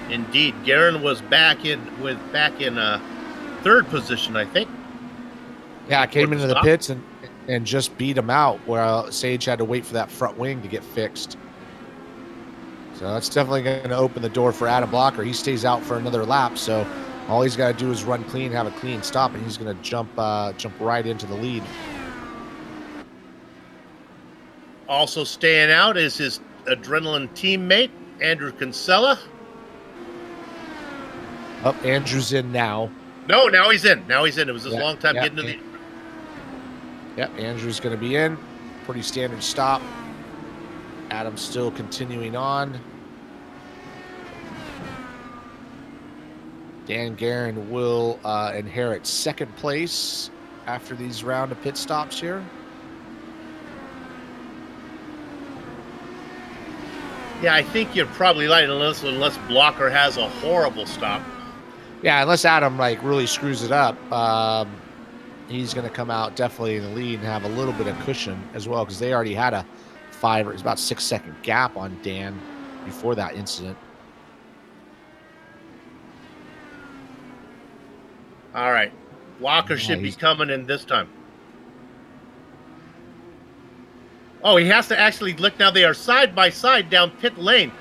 Indeed, Guerin was back in third position, I think. Yeah, came into the pits and just beat him out, where Sage had to wait for that front wing to get fixed. So that's definitely going to open the door for Adam Blocker. He stays out for another lap, so all he's got to do is run clean, have a clean stop, and he's going to jump right into the lead. Also staying out is his adrenaline teammate, Andrew Kinsella. Oh, Andrew's in now. No, now he's in. It was his long time getting to the... Yep, Andrew's going to be in. Pretty standard stop. Adam's still continuing on. Dan Guerin will inherit second place after these round of pit stops here. Yeah, I think you're probably right, unless Blocker has a horrible stop. Yeah, unless Adam really screws it up, he's going to come out definitely in the lead and have a little bit of cushion as well, because they already had a 6 second gap on Dan before that incident. All right, Blocker should be coming in this time. Oh, he has to actually look now. They are side by side down pit lane.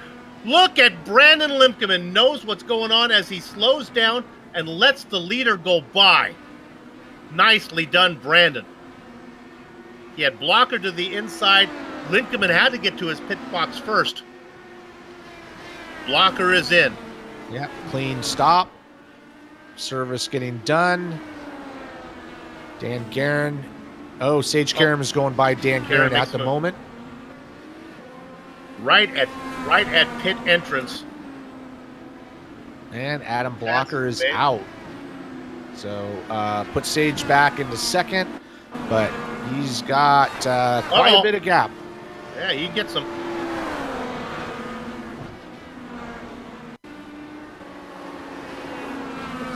Look at Brandon Limkeman, knows what's going on as he slows down and lets the leader go by. Nicely done, Brandon. He had Blocker to the inside. Limkeman had to get to his pit box first. Blocker is in. Yep, clean stop. Service getting done. Dan Guerin. Oh, Sage Karam is going by Dan Guerin at the moment. Right at pit entrance. And Adam Blocker is out. So put Sage back into second, but he's got quite a bit of gap. Yeah, he gets some.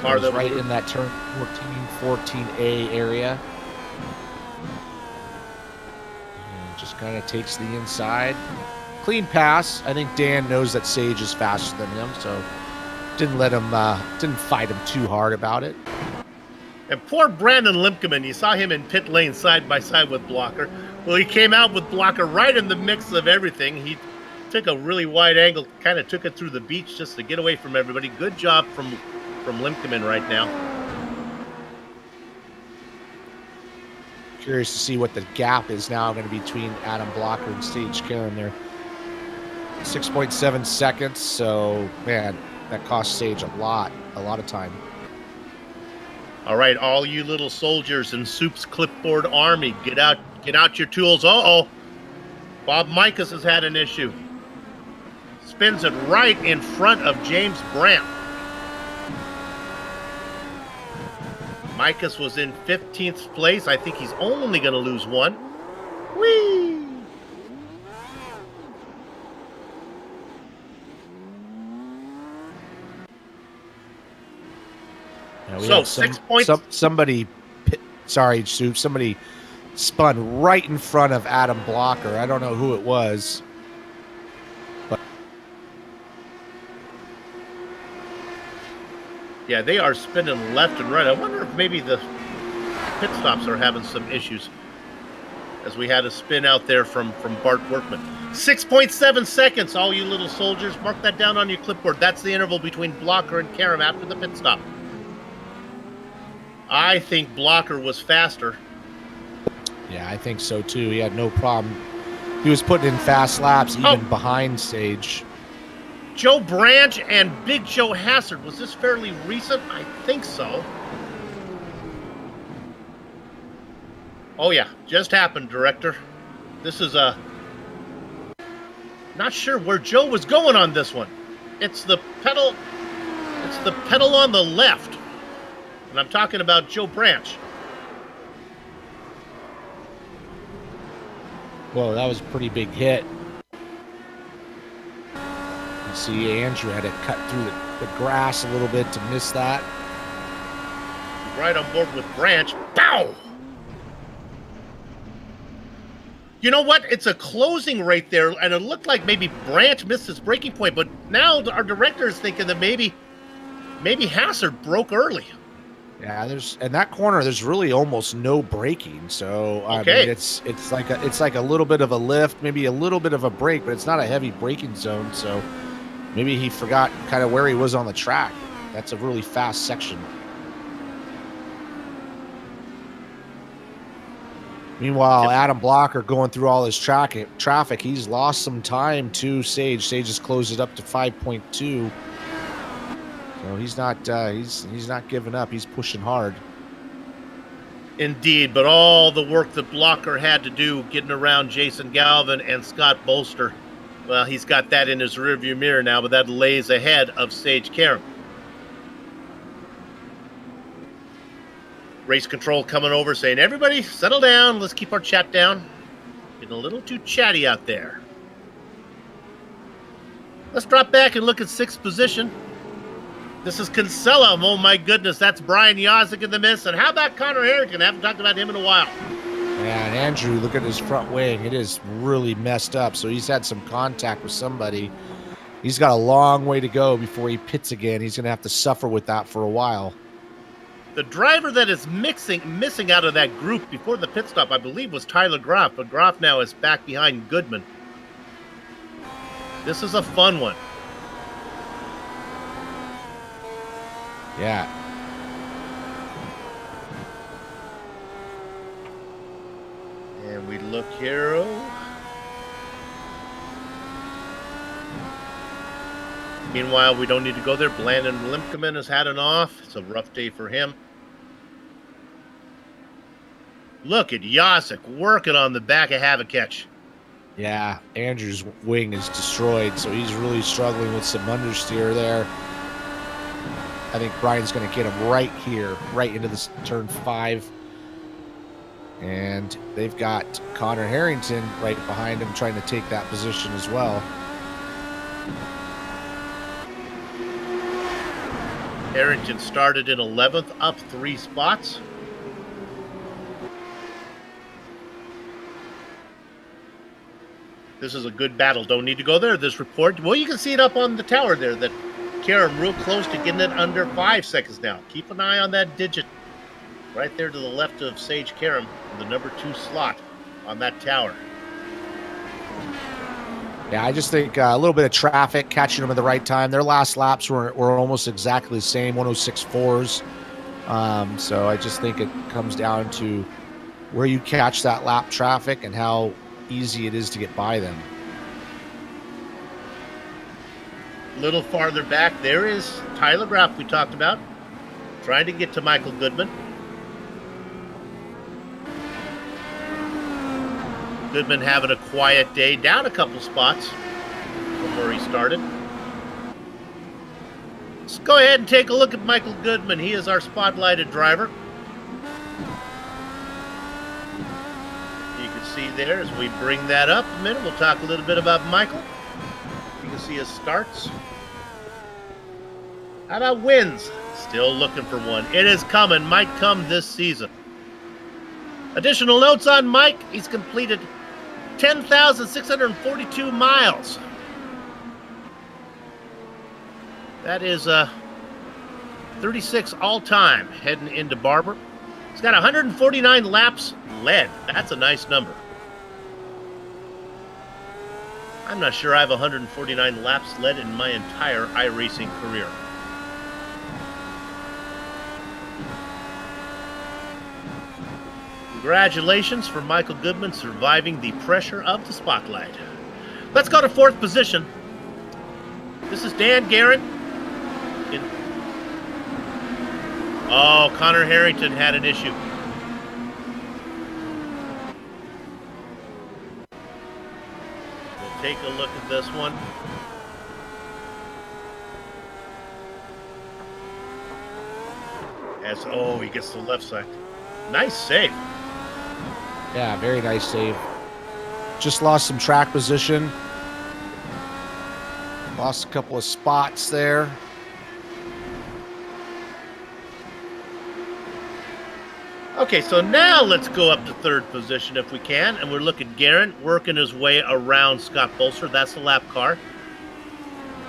Car that right in that turn 14A area. And just kind of takes the inside. Clean pass. I think Dan knows that Sage is faster than him, so didn't fight him too hard about it. And poor Brandon Limkeman, you saw him in pit lane side by side with Blocker. Well, he came out with Blocker right in the mix of everything. He took a really wide angle, kind of took it through the beach just to get away from everybody. Good job from Limkeman right now. Curious to see what the gap is now going to be between Adam Blocker and Sage Karam there. 6.7 seconds, so man, that cost Sage a lot of time. All right, all you little soldiers in Soup's clipboard army, get out your tools. Uh-oh. Bob Mikas has had an issue. Spins it right in front of James Brandt. Mikas was in 15th place. I think he's only going to lose one. Whee! So 6 points. Somebody spun right in front of Adam Blocker. I don't know who it was. But Yeah, they are spinning left and right. I wonder if maybe the pit stops are having some issues, as we had a spin out there from Bart Workman. 6.7 seconds, all you little soldiers. Mark that down on your clipboard. That's the interval between Blocker and Karam after the pit stop. I think Blocker was faster. Yeah, I think so too. He had no problem. He was putting in fast laps even behind Sage. Joe Branch and Big Joe Hassard. Was this fairly recent? I think so. Oh yeah, just happened, director. This is not sure where Joe was going on this one. It's the pedal on the left. And I'm talking about Joe Branch. Whoa, that was a pretty big hit. You see Andrew had to cut through the grass a little bit to miss that. Right on board with Branch. Bow! You know what? It's a closing right there, and it looked like maybe Branch missed his braking point, but now our director is thinking that maybe Hassard broke early. Yeah, in that corner, there's really almost no braking. So I mean, it's like a little bit of a lift, maybe a little bit of a brake, but it's not a heavy braking zone. So maybe he forgot kind of where he was on the track. That's a really fast section. Meanwhile, Adam Blocker going through all his traffic. He's lost some time to Sage. Sage has closed it up to 5.2. So he's not giving up. He's pushing hard. Indeed, but all the work that Blocker had to do getting around Jason Galvin and Scott Bolster, well, he's got that in his rearview mirror now, but that lays ahead of Sage Karam. Race control coming over saying, everybody settle down. Let's keep our chat down. Getting a little too chatty out there. Let's drop back and look at sixth position. This is Kinsella. Oh, my goodness. That's Brian Yozik in the miss. And how about Connor Harrington? I haven't talked about him in a while. Yeah, and Andrew, look at his front wing. It is really messed up. So he's had some contact with somebody. He's got a long way to go before he pits again. He's going to have to suffer with that for a while. The driver that is missing out of that group before the pit stop, I believe, was Tyler Groff. But Groff now is back behind Goodman. This is a fun one. Yeah. And we look here. Meanwhile, we don't need to go there. Blandon Limkeman has had an off. It's a rough day for him. Look at Yozik working on the back of Havakech. Yeah, Andrew's wing is destroyed, so he's really struggling with some understeer there. I think Brian's going to get him right here, right into this turn 5. And they've got Connor Harrington right behind him trying to take that position as well. Harrington started in 11th, up 3 spots. This is a good battle. Don't need to go there. This report, well, you can see it up on the tower there that Karam real close to getting it under 5 seconds now. Keep an eye on that digit right there to the left of Sage Karam, the number 2 slot on that tower. Yeah, I just think a little bit of traffic catching them at the right time. Their last laps were almost exactly the same, 106.4s. So I just think it comes down to where you catch that lap traffic and how easy it is to get by them. A little farther back, there is Tyler Groff we talked about, trying to get to Michael Goodman. Goodman having a quiet day, down a couple spots from where he started. Let's go ahead and take a look at Michael Goodman. He is our spotlighted driver. You can see there as we bring that up a minute, we'll talk a little bit about Michael. You can see his starts. How about wins? Still looking for one. It is coming, might come this season. Additional notes on Mike, he's completed 10,642 miles. That is 36 all-time heading into Barber. He's got 149 laps led. That's a nice number. I'm not sure I have 149 laps led in my entire iRacing career. Congratulations for Michael Goodman surviving the pressure of the spotlight. Let's go to 4th position. This is Dan Garrett. Oh, Connor Harrington had an issue. We'll take a look at this one. He gets the left side. Nice save. Yeah, very nice save. Just lost some track position. Lost a couple of spots there. Okay, so now let's go up to 3rd position if we can, and we're looking at Garrett working his way around Scott Bolster. That's the lap car.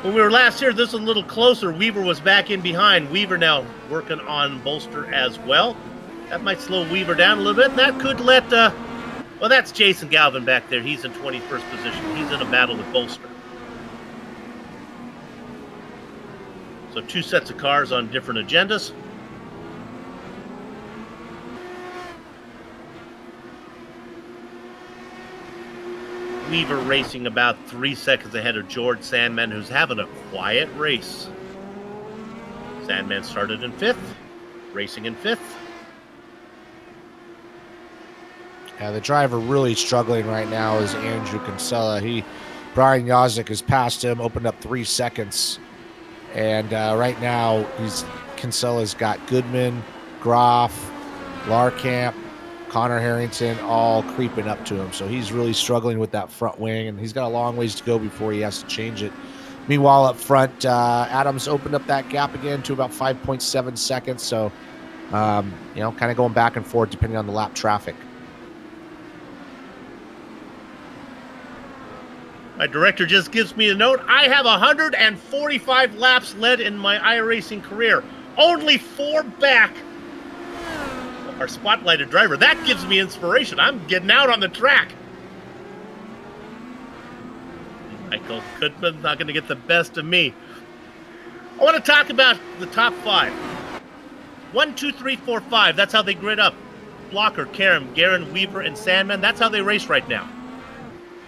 When we were last here, this was a little closer. Weaver was back in behind. Weaver now working on Bolster as well. That might slow Weaver down a little bit. That could let, well, that's Jason Galvin back there. He's in 21st position. He's in a battle with Bolster. So 2 sets of cars on different agendas. Weaver racing about 3 seconds ahead of George Sandman, who's having a quiet race. Sandman started in 5th, racing in 5th. Yeah, the driver really struggling right now is Andrew Kinsella. Brian Yazik has passed him, opened up 3 seconds. And right now, Kinsella's got Goodman, Groff, Larkamp, Connor Harrington all creeping up to him. So he's really struggling with that front wing, and he's got a long ways to go before he has to change it. Meanwhile, up front, Adams opened up that gap again to about 5.7 seconds. So, kind of going back and forth depending on the lap traffic. My director just gives me a note. I have 145 laps led in my iRacing career. Only 4 back our spotlighted driver. That gives me inspiration. I'm getting out on the track. Michael Goodman's not going to get the best of me. I want to talk about the top 5. 1, 2, 3, 4, 5. That's how they grid up. Blocker, Karam, Garin, Weaver, and Sandman. That's how they race right now.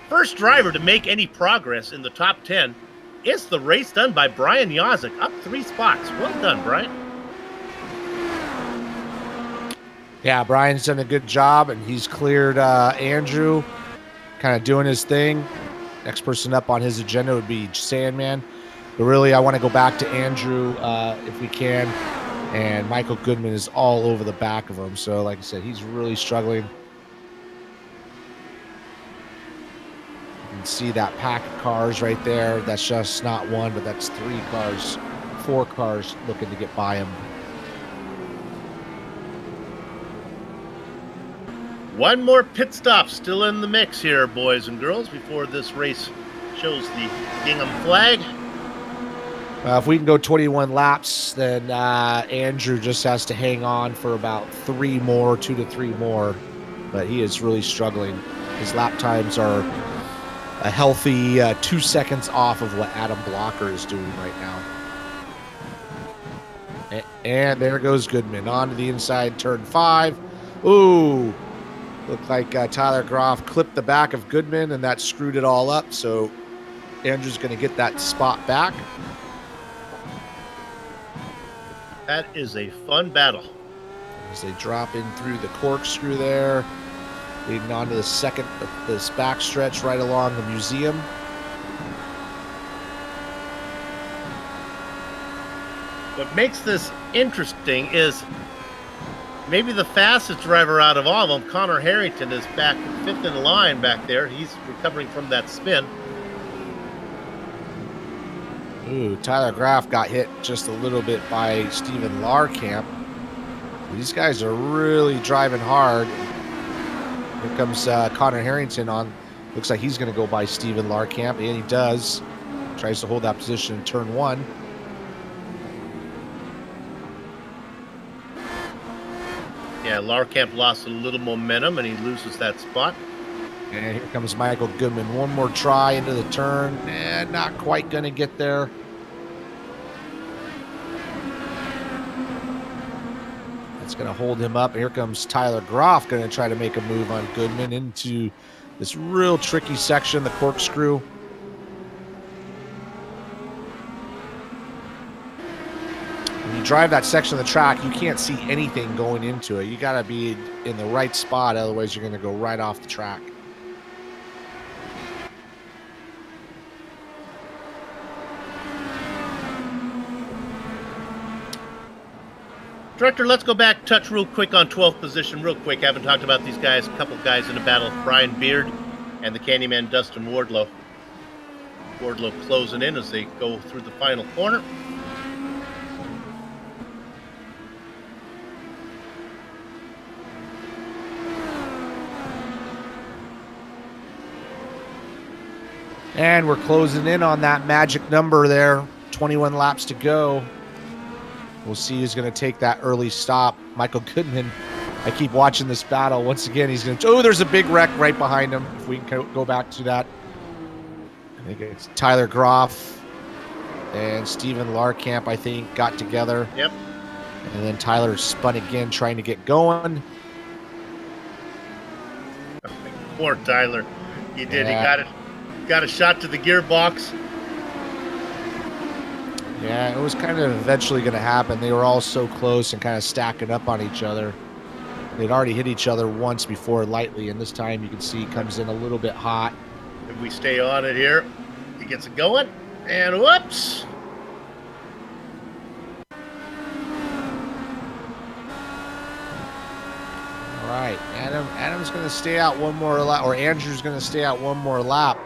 First driver to make any progress in the top 10 is the race done by Brian Yazik, up 3 spots. Well done, Brian. Yeah, Brian's done a good job, and he's cleared Andrew, kind of doing his thing. Next person up on his agenda would be Sandman. But really, I want to go back to Andrew if we can. And Michael Goodman is all over the back of him. So, like I said, he's really struggling. You can see that pack of cars right there. That's just not 1, but that's 3 cars, 4 cars looking to get by him. One more pit stop still in the mix here, boys and girls, before this race shows the gingham flag. If we can go 21 laps, then Andrew just has to hang on for about 3 more, 2 to 3 more. But he is really struggling. His lap times are a healthy 2 seconds off of what Adam Blocker is doing right now. And there goes Goodman on to the inside, turn 5. Ooh. Looked like Tyler Groff clipped the back of Goodman, and that screwed it all up. So Andrew's going to get that spot back. That is a fun battle. As they drop in through the corkscrew there, leading on to this back stretch right along the museum. What makes this interesting is maybe the fastest driver out of all of them, Connor Harrington, is back 5th in line back there. He's recovering from that spin. Ooh, Tyler Graff got hit just a little bit by Steven Larkamp. These guys are really driving hard. Here comes Connor Harrington on. Looks like he's going to go by Steven Larkamp, and he does. Tries to hold that position in turn 1. Larkamp lost a little momentum, and he loses that spot. And here comes Michael Goodman. One more try into the turn, and not quite going to get there. That's going to hold him up. Here comes Tyler Groff, going to try to make a move on Goodman into this real tricky section, the corkscrew. When you drive that section of the track, you can't see anything going into it. You got to be in the right spot, otherwise you're going to go right off the track. Director, let's go back, touch real quick on 12th position, real quick. Haven't talked about these guys. A couple of guys in the battle, Brian Beard and the Candyman Dustin Wardlow. Wardlow closing in as they go through the final corner. And we're closing in on that magic number there. 21 laps to go. We'll see who's going to take that early stop. Michael Goodman, I keep watching this battle. Once again, he's going to... Oh, there's a big wreck right behind him. If we can go back to that. I think it's Tyler Groff and Steven Larkamp, I think, got together. Yep. And then Tyler spun again, trying to get going. Poor Tyler. He did. Yeah. He got a shot to the gearbox. Yeah, it was kind of eventually going to happen. They were all so close and kind of stacking up on each other. They'd already hit each other once before lightly, and this time you can see he comes in a little bit hot. If we stay on it here, he gets it going, and whoops! All right, Adam's going to stay out one more lap, or Andrew's going to stay out one more lap.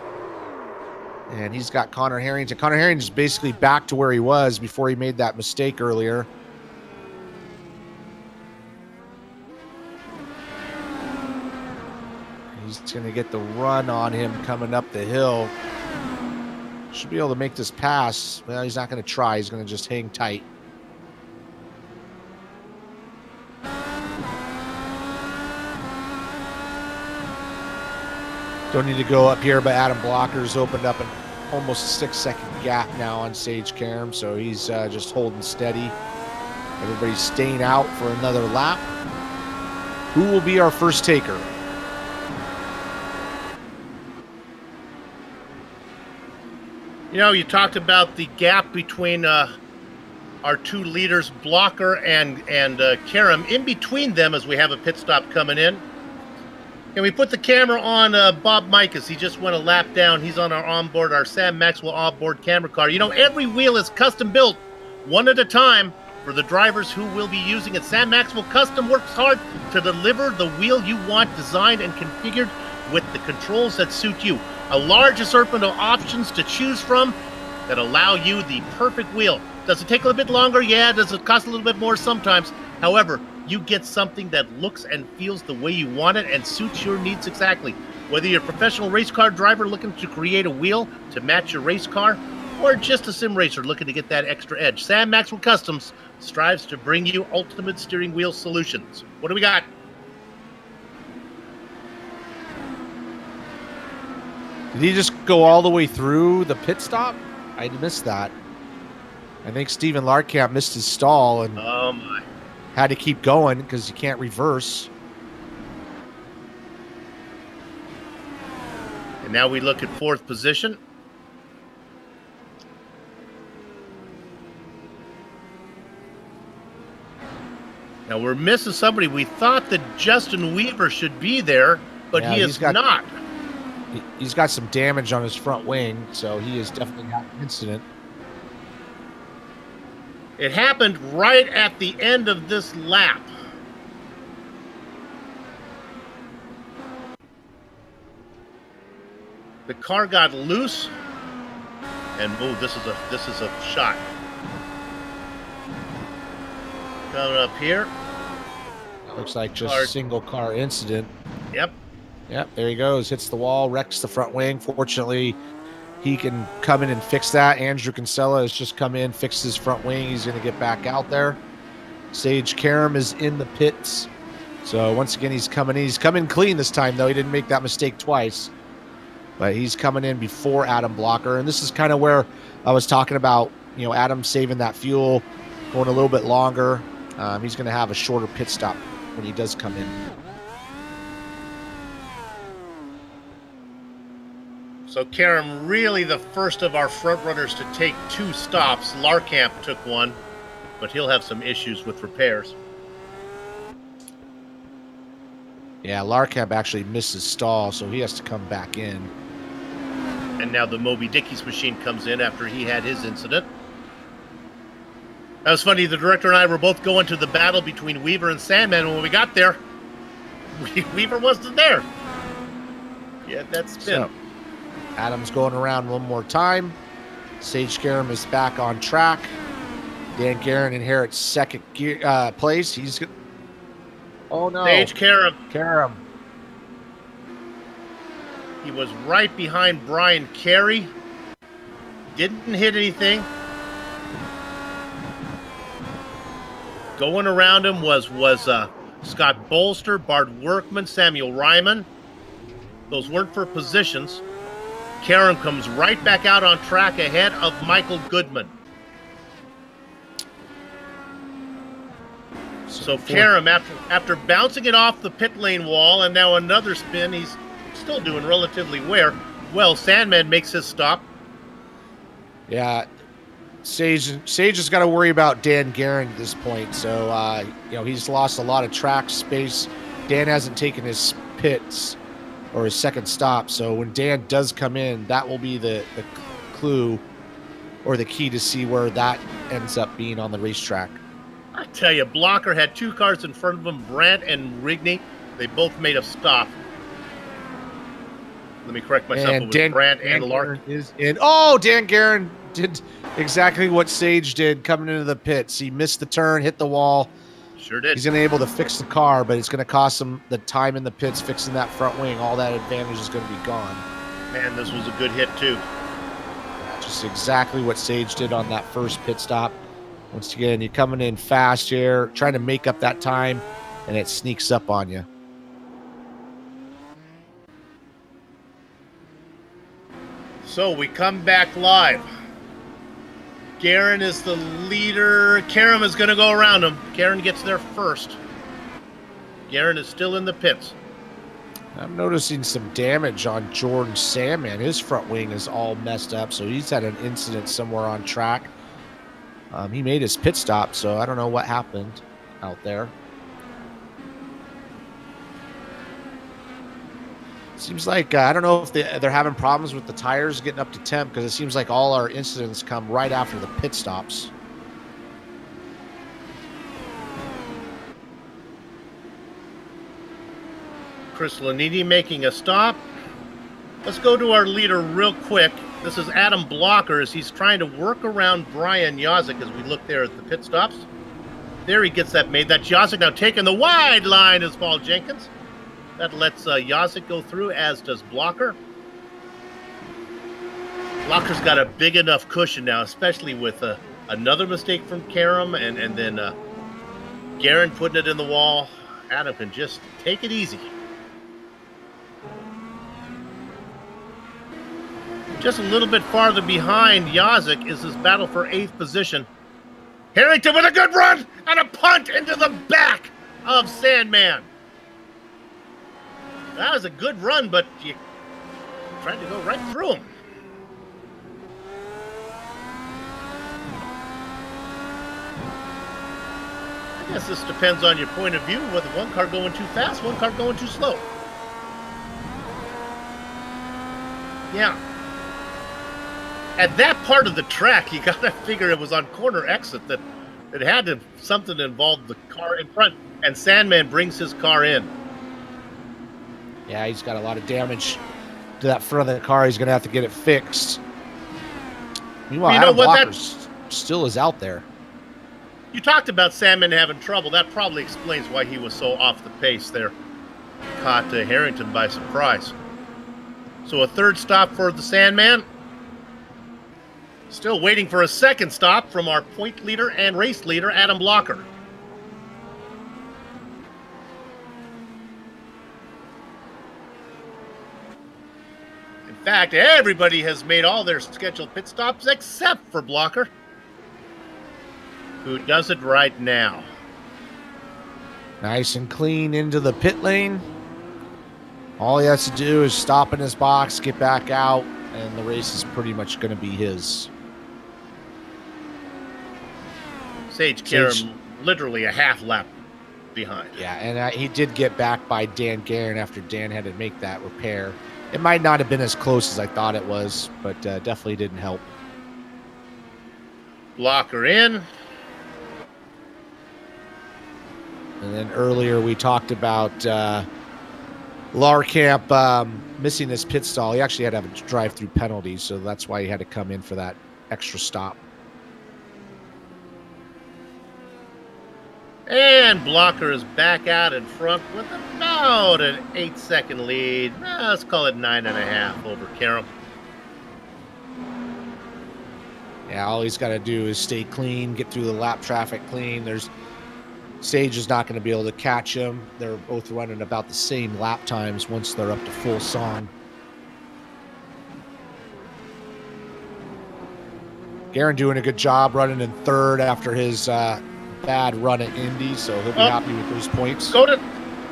And he's got Connor Harrington. Connor Harrington's basically back to where he was before he made that mistake earlier. He's going to get the run on him coming up the hill. Should be able to make this pass. Well, he's not going to try. He's going to just hang tight. Don't need to go up here, but Adam Blocker's opened up an almost 6-second gap now on Sage Karam, so he's just holding steady. Everybody's staying out for another lap. Who will be our first taker? You know, you talked about the gap between our two leaders, Blocker and Karam. In between them, as we have a pit stop coming in, and we put the camera on Bob Mikas. He just went a lap down. He's on our Sam Maxwell onboard camera car. You know, every wheel is custom built, one at a time, for the drivers who will be using it. Sam Maxwell Custom works hard to deliver the wheel you want, designed and configured with the controls that suit you. A large assortment of options to choose from that allow you the perfect wheel. Does it take a little bit longer? Yeah. Does it cost a little bit more? Sometimes. However, you get something that looks and feels the way you want it and suits your needs exactly. Whether you're a professional race car driver looking to create a wheel to match your race car, or just a sim racer looking to get that extra edge, Sam Maxwell Customs strives to bring you ultimate steering wheel solutions. What do we got? Did he just go all the way through the pit stop? I missed that. I think Steven Larkamp missed his stall and Oh my. had to keep going because you can't reverse. And now we look at fourth position. Now we're missing somebody. We thought that Justin Weaver should be there, but Yeah, he is not. He's got some damage on his front wing, so he has definitely had an incident. It happened right at the end of this lap. The car got loose, and oh, this is a shot. Coming up here. Looks like just a single car incident. Yep. Yep, there he goes. Hits the wall, wrecks the front wing. Fortunately, he can come in and fix that. Andrew Kinsella has just come in, fixed his front wing. He's going to get back out there. Sage Karam is in the pits. So once again, he's coming in. He's coming clean this time, though. He didn't make that mistake twice. But he's coming in before Adam Blocker. And this is kind of where I was talking about, Adam saving that fuel, going a little bit longer. He's going to have a shorter pit stop when he does come in. So Karam, really the first of our front runners to take 2 stops. Larkamp took 1, but he'll have some issues with repairs. Yeah, Larkamp actually missed his stall, so he has to come back in. And now the Moby Dickey's machine comes in after he had his incident. That was funny. The director and I were both going to the battle between Weaver and Sandman. When we got there, Weaver wasn't there. Yeah, that's spin. So, Adam's going around one more time. Sage Karam is back on track. Dan Guerin inherits second place. He's going. Oh no! Sage Karam. He was right behind Brian Carey. Didn't hit anything. Going around him was Scott Bolster, Bart Workman, Samuel Ryman. Those weren't for positions. Karam comes right back out on track ahead of Michael Goodman. So Karam, after bouncing it off the pit lane wall and now another spin, he's still doing relatively well. Sandman makes his stop. Yeah, Sage has got to worry about Dan Guerin at this point. So he's lost a lot of track space. Dan hasn't taken his pits or his second stop. So when Dan does come in, that will be the clue or the key to see where that ends up being on the racetrack. I tell you, Blocker had 2 cars in front of him, Brandt and Rigney. They both made a stop. Let me correct myself. And it was Brandt and Lark. Is in. Oh, Dan Guerin did exactly what Sage did coming into the pits. He missed the turn, hit the wall. Sure did. He's going to be able to fix the car, but it's going to cost him the time in the pits fixing that front wing. All that advantage is going to be gone. Man, this was a good hit, too. Just exactly what Sage did on that first pit stop. Once again, you're coming in fast here, trying to make up that time, and it sneaks up on you. So we come back live. Guerin is the leader. Karam is going to go around him. Guerin gets there first. Guerin is still in the pits. I'm noticing some damage on Jordan Sandman. His front wing is all messed up, so he's had an incident somewhere on track. He made his pit stop, so I don't know what happened out there. Seems like, I don't know if they're having problems with the tires getting up to temp, because it seems like all our incidents come right after the pit stops. Chris Lanini making a stop. Let's go to our leader real quick. This is Adam Blocker as he's trying to work around Brian Yazik as we look there at the pit stops. There he gets that made. That's Yazik now taking the wide line is Paul Jenkins. That lets Yazik go through, as does Blocker. Blocker's got a big enough cushion now, especially with another mistake from Karam and then Guerin putting it in the wall. Adam can just take it easy. Just a little bit farther behind Yazik is his battle for 8th position. Harrington with a good run and a punt into the back of Sandman. That was a good run, but you tried to go right through him. I guess this depends on your point of view, whether one car going too fast, one car going too slow. Yeah. At that part of the track, you got to figure it was on corner exit that it had to something involve the car in front, and Sandman brings his car in. Yeah, he's got a lot of damage to that front of the car. He's going to have to get it fixed. Meanwhile, Adam Blocker still is out there. You talked about Sandman having trouble. That probably explains why he was so off the pace there. Caught Harrington by surprise. So a third stop for the Sandman. Still waiting for a second stop from our point leader and race leader, Adam Blocker. fact, everybody has made all their scheduled pit stops except for Blocker, who does it right now. Nice and clean into the pit lane. All he has to do is stop in his box, get back out, and the race is pretty much going to be his. Sage Karam literally a half lap behind. Yeah, and he did get back by Dan Guerin after Dan had to make that repair. It might not have been as close as I thought it was, but definitely didn't help. Blocker in. And then earlier we talked about Larkamp missing his pit stall. He actually had to have a drive-through penalty, so that's why he had to come in for that extra stop. And Blocker is back out in front with about an 8-second lead. Let's call it 9.5 over Karam. Yeah, all he's got to do is stay clean, get through the lap traffic clean. Sage is not going to be able to catch him. They're both running about the same lap times once they're up to full song. Guerin doing a good job running in third after his bad run at Indy, so he'll be happy with those points.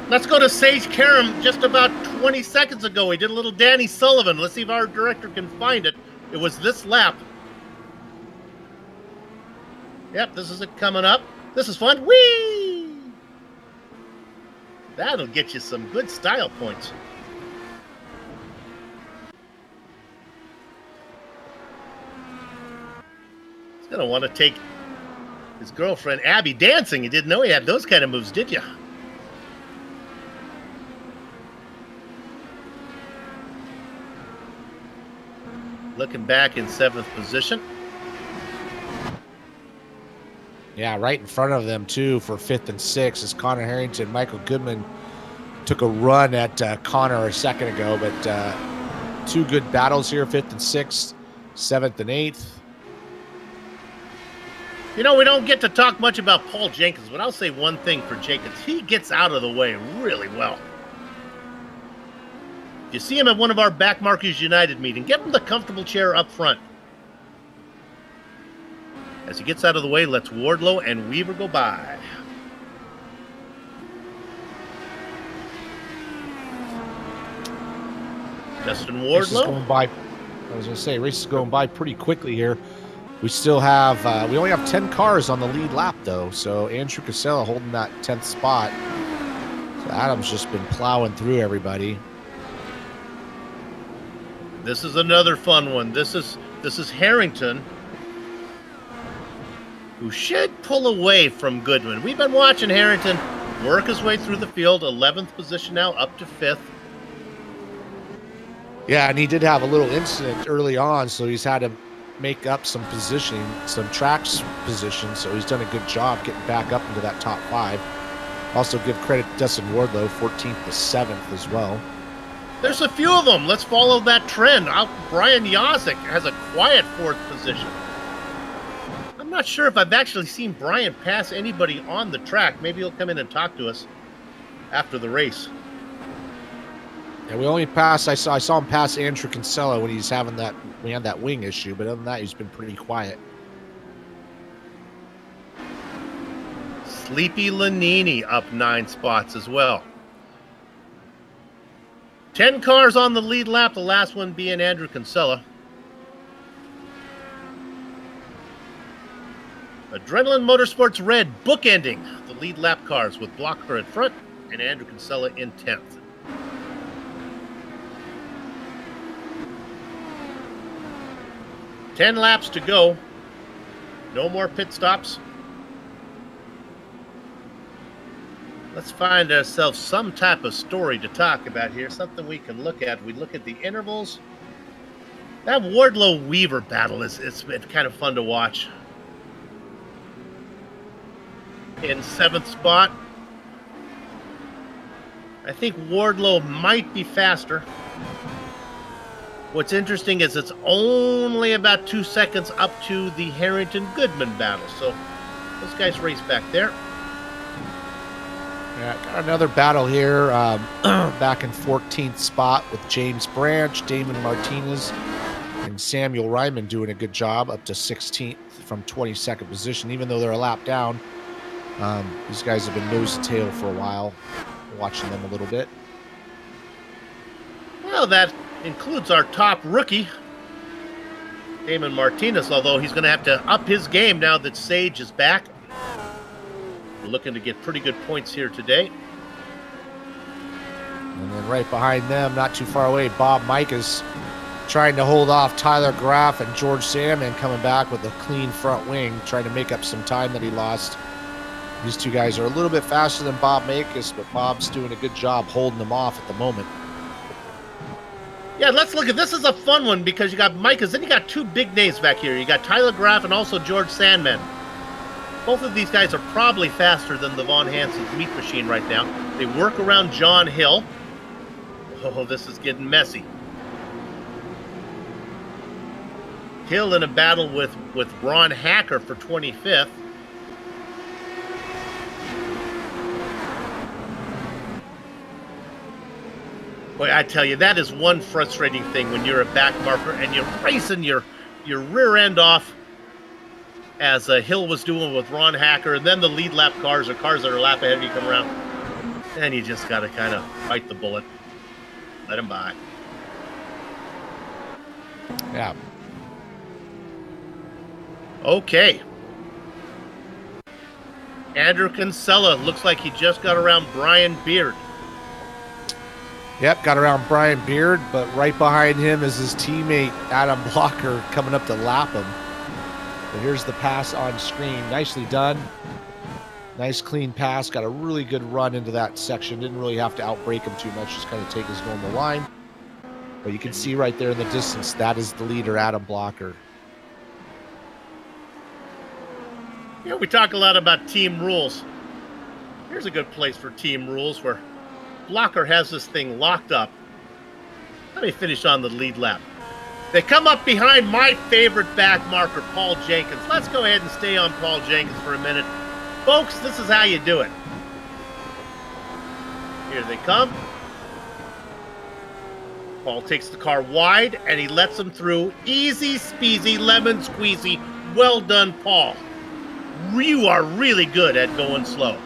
Let's go to Sage Karam just about 20 seconds ago. He did a little Danny Sullivan. Let's see if our director can find it. It was this lap. Yep, this is it coming up. This is fun. Whee! That'll get you some good style points. He's going to want to take his girlfriend Abby dancing. You didn't know he had those kind of moves, did you? Looking back in 7th position. Yeah, right in front of them, too, for 5th and 6th is Connor Harrington. Michael Goodman took a run at Connor a second ago, but two good battles here, 5th and 6th, 7th and 8th. You know, we don't get to talk much about Paul Jenkins, but I'll say one thing for Jenkins. He gets out of the way really well. If you see him at one of our Backmarkers United meetings, give him the comfortable chair up front. As he gets out of the way, lets Wardlow and Weaver go by. Justin Wardlow. Race is going by pretty quickly here. We still have, we only have 10 cars on the lead lap, though. So Andrew Casella holding that 10th spot. So Adam's just been plowing through everybody. This is another fun one. This is Harrington, who should pull away from Goodman. We've been watching Harrington work his way through the field, 11th position now, up to 5th. Yeah, and he did have a little incident early on, so he's had to make up some positioning, some tracks position, so he's done a good job getting back up into that top 5. Also give credit to Dustin Wardlow, 14th to 7th as well. There's a few of them. Let's follow that trend. Brian Yosik has a quiet 4th position. I'm not sure if I've actually seen Brian pass anybody on the track. Maybe he'll come in and talk to us after the race. Yeah, we only passed. I saw him pass Andrew Kinsella when he's having that. We had that wing issue, but other than that, he's been pretty quiet. Sleepy Lanini up 9 spots as well. 10 cars on the lead lap. The last one being Andrew Kinsella. Adrenaline Motorsports Red bookending the lead lap cars with Blocker in front and Andrew Kinsella in 10th. Ten laps to go. No more pit stops. Let's find ourselves some type of story to talk about here, something we can look at. We look at the intervals. That Wardlow-Weaver battle it's been kind of fun to watch. In 7th spot, I think Wardlow might be faster. What's interesting is it's only about 2 seconds up to the Harrington-Goodman battle. So those guys race back there. Yeah, got another battle here. Back in 14th spot with James Branch, Damon Martinez, and Samuel Ryman doing a good job up to 16th from 22nd position, even though they're a lap down. These guys have been nose to tail for a while, watching them a little bit. Well, that includes our top rookie, Damon Martinez, although he's going to have to up his game now that Sage is back. We're looking to get pretty good points here today. And then right behind them, not too far away, Bob Micah's trying to hold off Tyler Graff and George Salmon coming back with a clean front wing, trying to make up some time that he lost. These two guys are a little bit faster than Bob Makis, but Bob's doing a good job holding them off at the moment. Yeah, let's look at this. Is a fun one because you got Micah's, then you got two big names back here. You got Tyler Graff and also George Sandman. Both of these guys are probably faster than the Von Hansen's meat machine right now. They work around John Hill. Oh, this is getting messy. Hill in a battle with Ron Hacker for 25th. Boy, I tell you, that is one frustrating thing when you're a back marker and you're racing your rear end off as Hill was doing with Ron Hacker, and then the lead lap cars or cars that are a lap ahead of you come around. And you just got to kind of bite the bullet. Let him by. Yeah. Okay. Andrew Kinsella looks like he just got around Brian Beard. Yep, got around Brian Beard, but right behind him is his teammate Adam Blocker coming up to lap him. But here's the pass on screen. Nicely done. Nice clean pass. Got a really good run into that section. Didn't really have to outbrake him too much. Just kind of take his normal line. But you can see right there in the distance, that is the leader, Adam Blocker. You know, we talk a lot about team rules. Here's a good place for team rules where Blocker has this thing locked up. Let me finish on the lead lap. They come up behind my favorite back marker, Paul Jenkins. Let's go ahead and stay on Paul Jenkins for a minute. Folks, this is how you do it. Here they come. Paul takes the car wide, and he lets them through. Easy speasy, lemon squeezy. Well done, Paul. You are really good at going slow.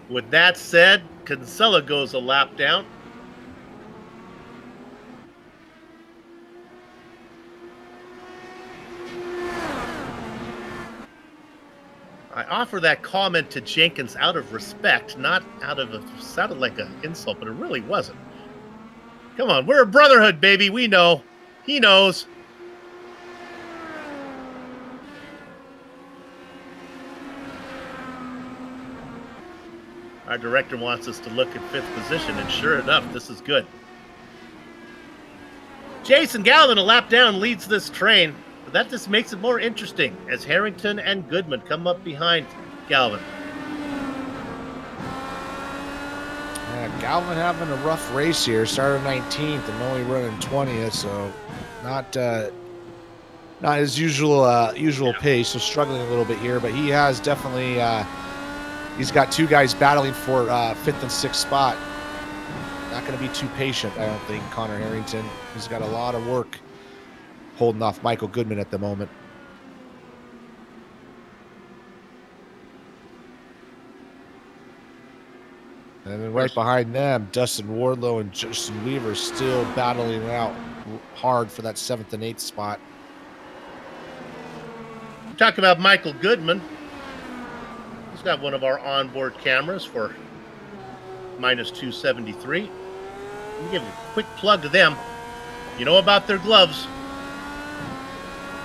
With that said, Kinsella goes a lap down. I offer that comment to Jenkins out of respect, not out of sounded like an insult, but it really wasn't. Come on, we're a brotherhood, baby. We know. He knows. Our director wants us to look at 5th position, and sure enough, this is good. Jason Galvin, a lap down, leads this train. But that just makes it more interesting as Harrington and Goodman come up behind Galvin. Yeah, Galvin having a rough race here. Started 19th and only running 20th, so not his usual pace. So struggling a little bit here, but he has definitely. He's got two guys battling for 5th and 6th spot. Not going to be too patient, I don't think, Connor Harrington. He's got a lot of work holding off Michael Goodman at the moment. And then right behind them, Dustin Wardlow and Justin Weaver still battling it out hard for that 7th and 8th spot. Talk about Michael Goodman. He's got one of our onboard cameras for minus 273. Let me give a quick plug to them. You know about their gloves.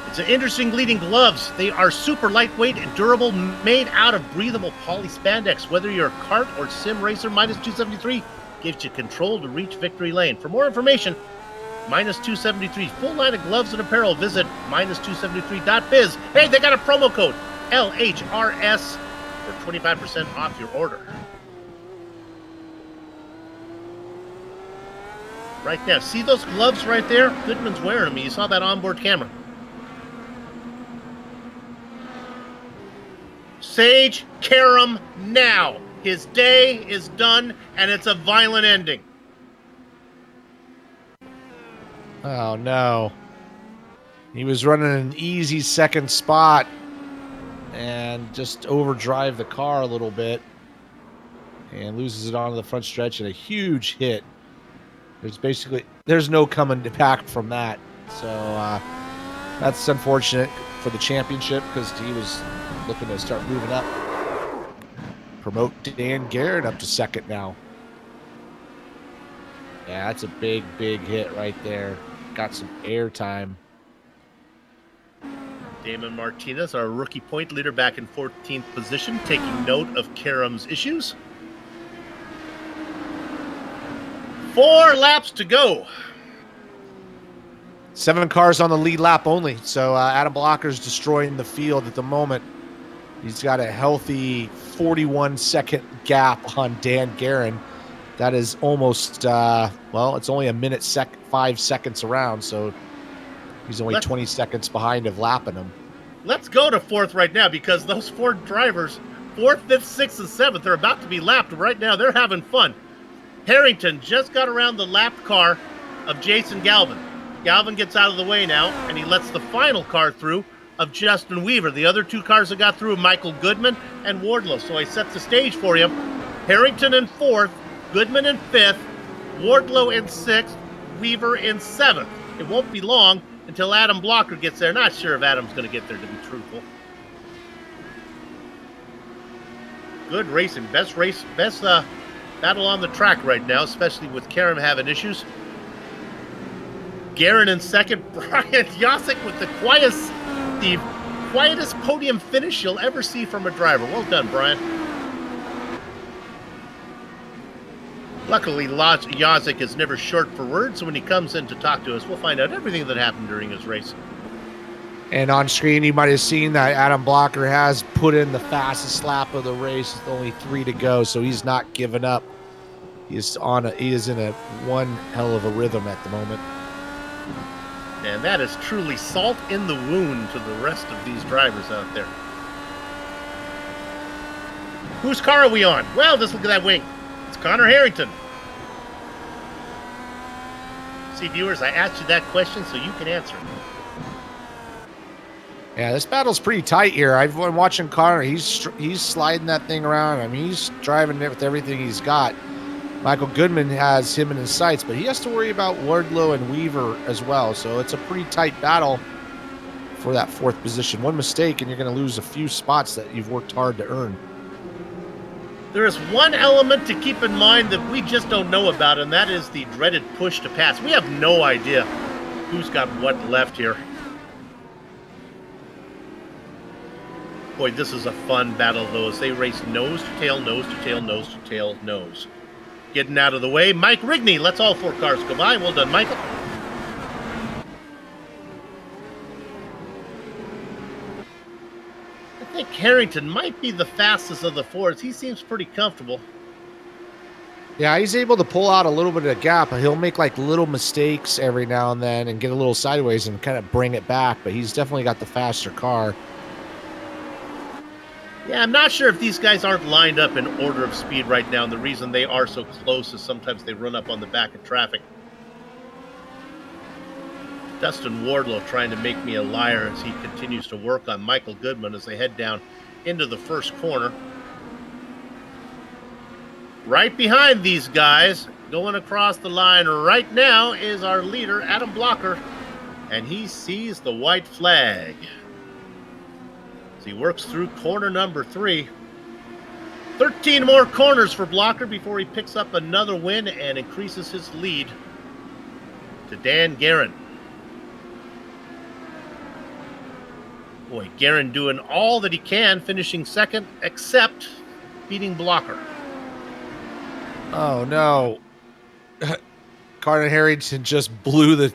It's an interesting leading gloves. They are super lightweight and durable, made out of breathable poly spandex. Whether you're a kart or sim racer, minus 273 gives you control to reach victory lane. For more information, minus 273 full line of gloves and apparel. Visit minus273.biz. Hey, they got a promo code LHRS for 25% off your order. Right now, see those gloves right there? Goodman's wearing them. You saw that onboard camera. Sage, Karam now. His day is done, and it's a violent ending. Oh, no. He was running an easy second spot and just overdrive the car a little bit and loses it onto the front stretch and a huge hit. There's no coming back from that. So that's unfortunate for the championship because he was looking to start moving up. Promote Dan Garrett up to second now. Yeah, that's a big, big hit right there. Got some air time. Damon Martinez, our rookie point leader, back in 14th position, taking note of Karam's issues. 4 laps to go. 7 cars on the lead lap only. So Adam Blocker's destroying the field at the moment. He's got a healthy 41-second gap on Dan Guerin. That is almost, it's only a minute 5 seconds around, so he's only 20 seconds behind of lapping him. Let's go to 4th right now because those 4 drivers, 4th, 5th, 6th, and 7th, are about to be lapped right now. They're having fun. Harrington just got around the lapped car of Jason Galvin. Galvin gets out of the way now, and he lets the final car through of Justin Weaver. The other 2 cars that got through are Michael Goodman and Wardlow. So I set the stage for you. Harrington in 4th, Goodman in 5th, Wardlow in 6th, Weaver in 7th. It won't be long until Adam Blocker gets there. Not sure if Adam's going to get there, to be truthful. Good racing. Best battle on the track right now, especially with Karam having issues. Guerin in 2nd, Brian Yasek with the quietest podium finish you'll ever see from a driver. Well done, Brian. Luckily, Yasek is never short for words, so when he comes in to talk to us, we'll find out everything that happened during his race. And on screen, you might have seen that Adam Blocker has put in the fastest lap of the race with only 3 to go, so he's not giving up. He is in a one hell of a rhythm at the moment. And that is truly salt in the wound to the rest of these drivers out there. Whose car are we on? Well, just look at that wing. It's Connor Harrington. See, viewers, I asked you that question so you can answer it. Yeah, this battle's pretty tight here. I've been watching Connor. He's sliding that thing around. I mean, he's driving it with everything he's got. Michael Goodman has him in his sights, but he has to worry about Wardlow and Weaver as well. So it's a pretty tight battle for that 4th position. One mistake, and you're going to lose a few spots that you've worked hard to earn. There is one element to keep in mind that we just don't know about, and that is the dreaded push to pass. We have no idea who's got what left here. Boy, this is a fun battle, though, as they race nose to tail, nose to tail, nose to tail, nose. Getting out of the way, Mike Rigney lets all 4 cars go by. Well done, Michael. I think Harrington might be the fastest of the 4s. He seems pretty comfortable. Yeah, he's able to pull out a little bit of a gap. He'll make like little mistakes every now and then and get a little sideways and kind of bring it back, but he's definitely got the faster car. Yeah, I'm not sure if these guys aren't lined up in order of speed right now, and the reason they are so close is sometimes they run up on the back of traffic. Dustin Wardlow trying to make me a liar as he continues to work on Michael Goodman as they head down into the first corner. Right behind these guys, going across the line right now, is our leader, Adam Blocker, and he sees the white flag. As he works through corner number 3. 13 more corners for Blocker before he picks up another win and increases his lead to Dan Guerin. Boy, Guerin doing all that he can, finishing 2nd, except beating Blocker. Oh no! Connor Harrington just blew the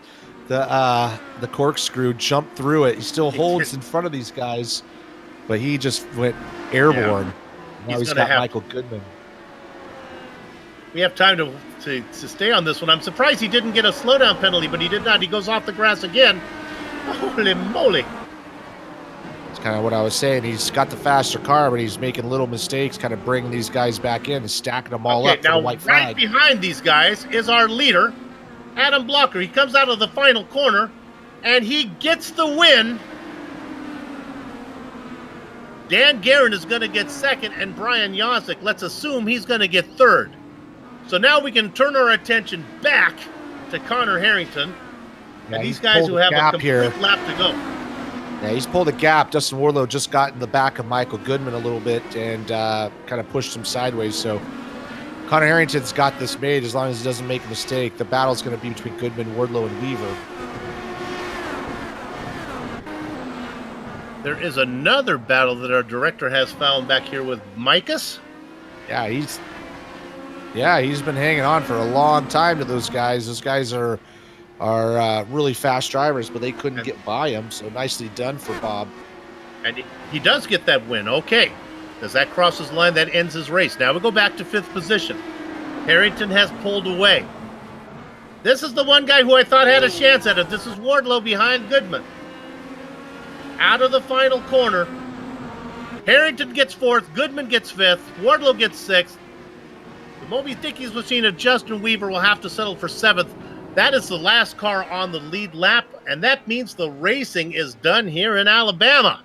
corkscrew, jumped through it. He still holds in front of these guys, but he just went airborne. Yeah. Now he's got Michael Goodman. We have time to stay on this one. I'm surprised he didn't get a slowdown penalty, but he did not. He goes off the grass again. Holy moly! kind of what I was saying. He's got the faster car, but he's making little mistakes, kind of bringing these guys back in and stacking them all up for now the white right flag. behind these guys is our leader, Adam Blocker. He comes out of the final corner, and he gets the win. Dan Guerin is going to get second, and Brian Yosick, let's assume he's going to get third. So now we can turn our attention back to Connor Harrington Yeah, and these he's guys pulled who a have a gap complete here. lap to go. Yeah, he's pulled a gap. Dustin Wardlow just got in the back of Michael Goodman a little bit and kind of pushed him sideways. So Connor Harrington's got this made as long as he doesn't make a mistake. The battle's going to be between Goodman, Wardlow, and Weaver. There is another battle that our director has found back here with Micus. Yeah, he's been hanging on for a long time to those guys. Those guys are really fast drivers, but they couldn't get by him. So nicely done for Bob. And he does get that win. Okay. As that crosses the line, that ends his race. Now we go back to fifth position. Harrington has pulled away. This is the one guy who I thought had a chance at it. This is Wardlow behind Goodman. Out of the final corner. Harrington gets fourth. Goodman gets fifth. Wardlow gets sixth. The Moby Dickies machine of Justin Weaver will have to settle for seventh. That is the last car on the lead lap, and that means the racing is done here in Alabama.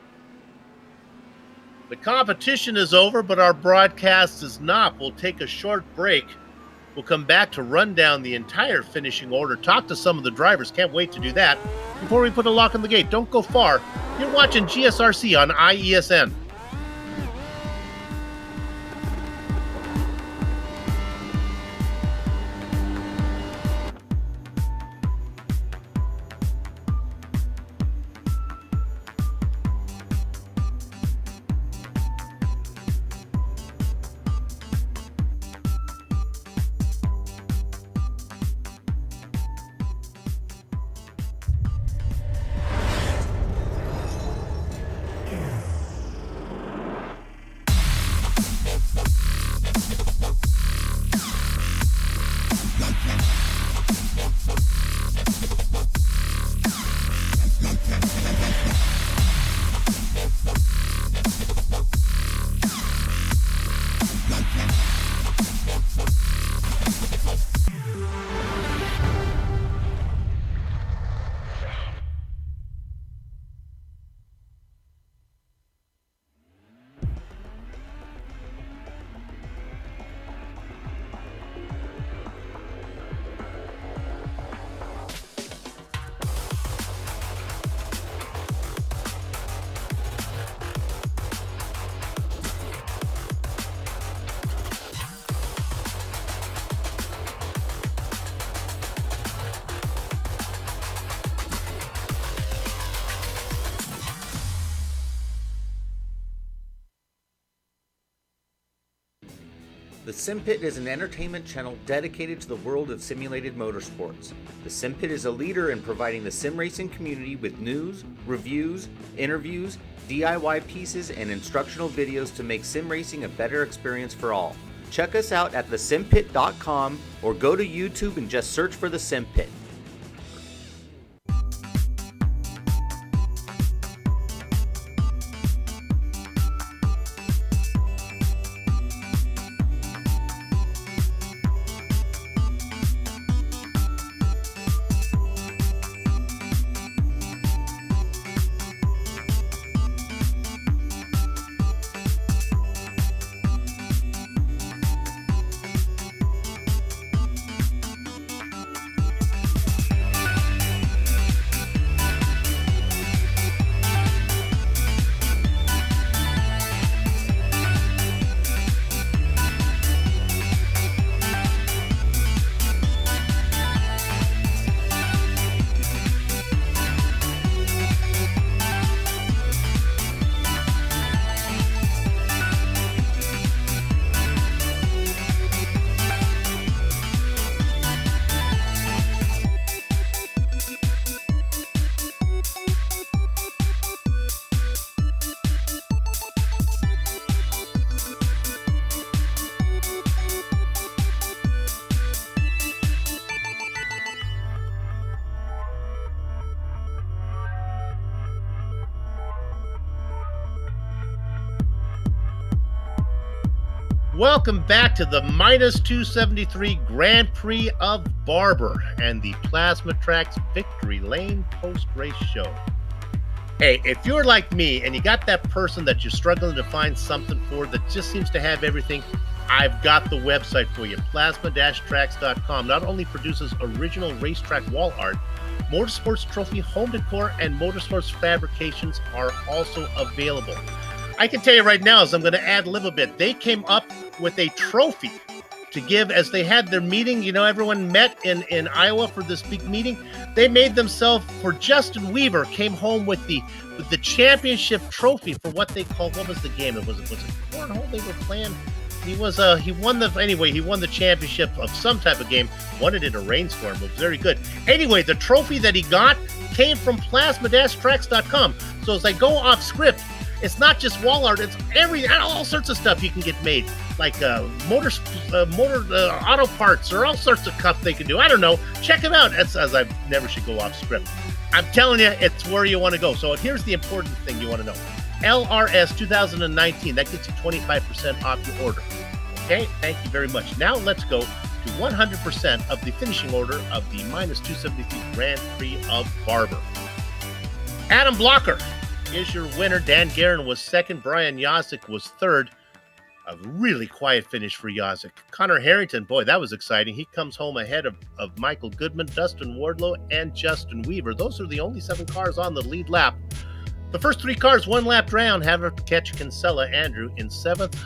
The competition is over, but our broadcast is not. We'll take a short break. We'll come back to run down the entire finishing order, talk to some of the drivers. Can't wait to do that. Before we put a lock on the gate, don't go far. You're watching GSRC on IESN. The Sim Pit is an entertainment channel dedicated to the world of simulated motorsports. The Sim Pit is a leader in providing the sim racing community with news, reviews, interviews, DIY pieces, and instructional videos to make sim racing a better experience for all. Check us out at thesimpit.com or go to YouTube and just search for The Sim Pit. Welcome back to the minus 273 Grand Prix of Barber and the Plasma Tracks Victory Lane post-race show. Hey, if you're like me and you got that person that you're struggling to find something for that just seems to have everything, I've got the website for you. Plasma-tracks.com not only produces original racetrack wall art, Motorsports trophy home decor and Motorsports fabrications are also available. I can tell you right now, as I'm going to ad-lib a bit, they came up with a trophy to give as they had their meeting. You know, everyone met in Iowa for this big meeting. They made themselves, for Justin Weaver, came home with the championship trophy for what they called, what was the game? Was it cornhole they were playing? He won the championship of some type of game, won it in a rainstorm. It was very good. Anyway, the trophy that he got came from plasma-tracks.com. So as I go off script, it's not just wall art, it's all sorts of stuff you can get made, like motor auto parts or all sorts of stuff they can do. I don't know. Check them out. As I never should go off script. I'm telling you, it's where you want to go. So here's the important thing you want to know. LRS 2019, that gets you 25% off your order. Okay, thank you very much. Now let's go to 100% of the finishing order of the minus 273 Grand Prix of Barber. Adam Blocker is your winner. Dan Guerin was second. Brian Yasick was third. A really quiet finish for Yasick. Connor Harrington, boy, that was exciting. He comes home ahead of Michael Goodman, Dustin Wardlow, and Justin Weaver. Those are the only 7 cars on the lead lap. The first 3 cars, 1 lap round, have to catch Kinsella Andrew in 7th,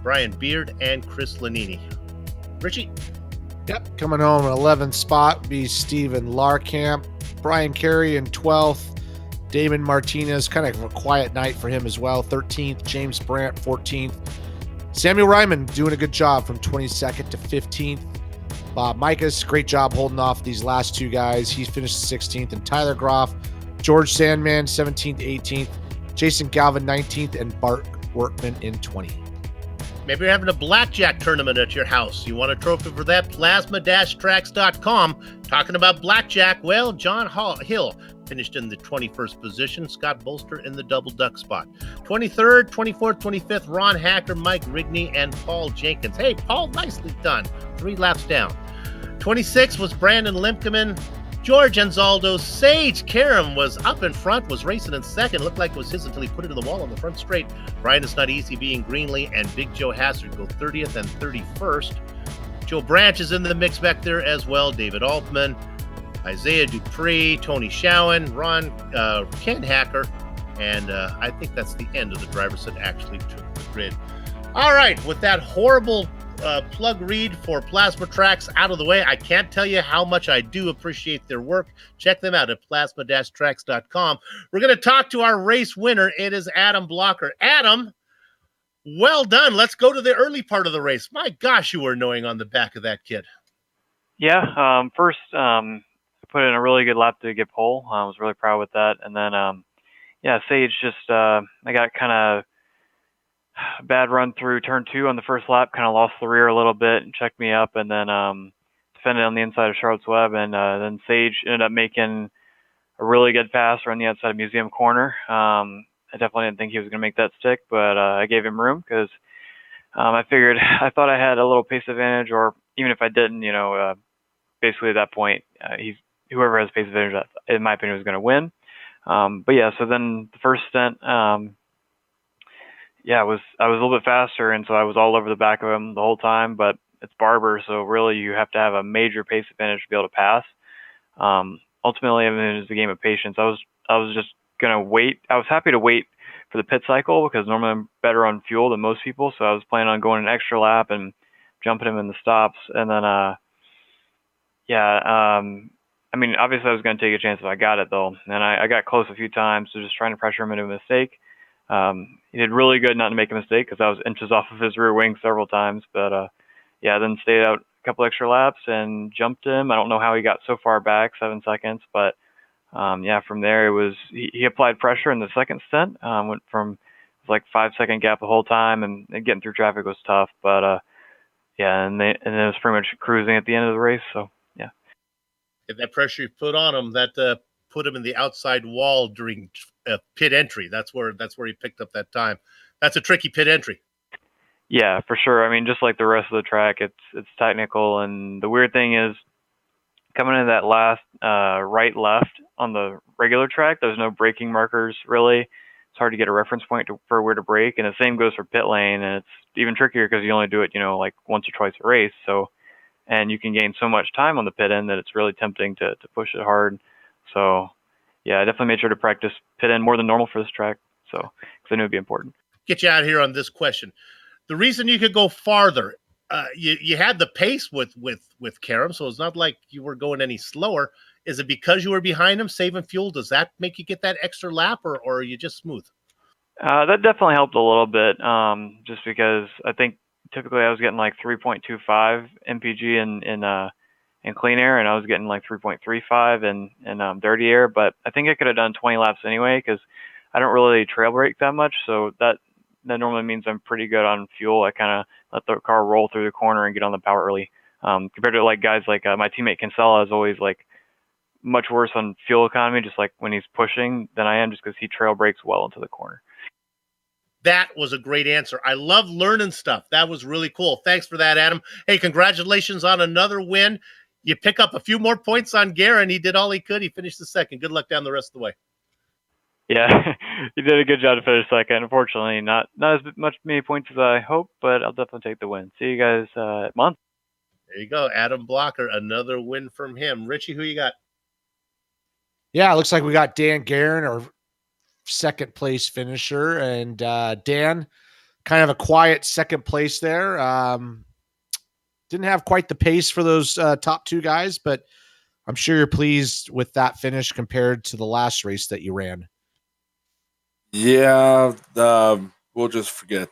Brian Beard, and Chris Lanini. Richie? Yep, coming home in 11th spot be Steven Larkamp. Brian Carey in 12th. Damon Martinez, kind of a quiet night for him as well, 13th. James Brandt, 14th. Samuel Ryman doing a good job from 22nd to 15th. Bob Mikas, great job holding off these last 2 guys. He finished 16th. And Tyler Groff, George Sandman, 17th, 18th. Jason Galvin, 19th. And Bart Workman in 20th. Maybe you're having a blackjack tournament at your house. You want a trophy for that? Plasma-tracks.com. Talking about blackjack, well, John Hill finished in the 21st position. Scott Bolster in the double duck spot. 23rd, 24th, 25th, Ron Hacker, Mike Rigney, and Paul Jenkins. Hey, Paul, nicely done. 3 laps down. 26th was Brandon Limkeman. George Anzaldo. Sage Karam was up in front, was racing in second. Looked like it was his until he put it in the wall on the front straight. Brian Is Not Easy being Greenlee and Big Joe Hassard go 30th and 31st. Joe Branch is in the mix back there as well. David Altman, Isaiah Dupree, Tony Showen, Ken Hacker, and I think that's the end of the drivers that actually took the grid. All right, with that horrible plug read for Plasma Tracks out of the way, I can't tell you how much I do appreciate their work. Check them out at plasma-tracks.com. We're going to talk to our race winner. It is Adam Blocker. Adam, well done. Let's go to the early part of the race. My gosh, you were annoying on the back of that kid. Yeah, first, I put in a really good lap to get pole. I was really proud with that. And then, Sage just, I got kind of bad run through turn 2 on the first lap, kind of lost the rear a little bit and checked me up, and then defended on the inside of Charlotte's Web, and then Sage ended up making a really good pass around the outside of Museum Corner. I definitely didn't think he was going to make that stick, but I gave him room because I thought I had a little pace advantage, or even if I didn't, basically at that point, whoever has pace advantage, in my opinion, was going to win. So then the first stint, I was a little bit faster, and so I was all over the back of him the whole time, but it's Barber, so really you have to have a major pace advantage to be able to pass. Ultimately, I mean, it's a game of patience. I was just going to wait. I was happy to wait for the pit cycle because normally I'm better on fuel than most people, so I was planning on going an extra lap and jumping him in the stops, and then, obviously I was going to take a chance if I got it, though, and I got close a few times, so just trying to pressure him into a mistake. He did really good not to make a mistake because I was inches off of his rear wing several times. But, then stayed out a couple extra laps and jumped him. I don't know how he got so far back, 7 seconds. But, from there, he applied pressure in the second stint. Went from like 5 second gap the whole time, and getting through traffic was tough. But, and then it was pretty much cruising at the end of the race. So, yeah. If that pressure you put on him, that put him in the outside wall during pit entry. That's where he picked up that time. That's a tricky pit entry. Yeah, for sure. I mean, just like the rest of the track, it's technical, and the weird thing is coming into that last right left on the regular track, there's no braking markers really. It's hard to get a reference point for where to brake, and the same goes for pit lane, and it's even trickier because you only do it, like once or twice a race. So, and you can gain so much time on the pit end that it's really tempting to push it hard. So, yeah, I definitely made sure to practice pit end more than normal for this track. So, because I knew it'd be important. Get you out here on this question. The reason you could go farther, you had the pace with Karam, so it's not like you were going any slower. Is it because you were behind him, saving fuel? Does that make you get that extra lap, or are you just smooth? That definitely helped a little bit, just because I think typically I was getting like 3.25 mpg in clean air, and I was getting like 3.35 in dirty air. But I think I could have done 20 laps anyway because I don't really trail brake that much, so that normally means I'm pretty good on fuel. I kind of let the car roll through the corner and get on the power early. Compared to like guys like my teammate Kinsella is always like much worse on fuel economy, just like when he's pushing than I am, just because he trail brakes well into the corner. That was a great answer. I love learning stuff. That was really cool. Thanks for that, Adam. Hey, congratulations on another win. You pick up a few more points on Garen. He did all he could. He finished the second. Good luck down the rest of the way. Yeah, you did a good job to finish second. Unfortunately, not as many points as I hoped, but I'll definitely take the win. See you guys at Month. There you go, Adam Blocker. Another win from him. Richie, who you got? Yeah, it looks like we got Dan Guerin, our second place finisher, and Dan, kind of a quiet second place there. Didn't have quite the pace for those top two guys, but I'm sure you're pleased with that finish compared to the last race that you ran. Yeah, we'll just forget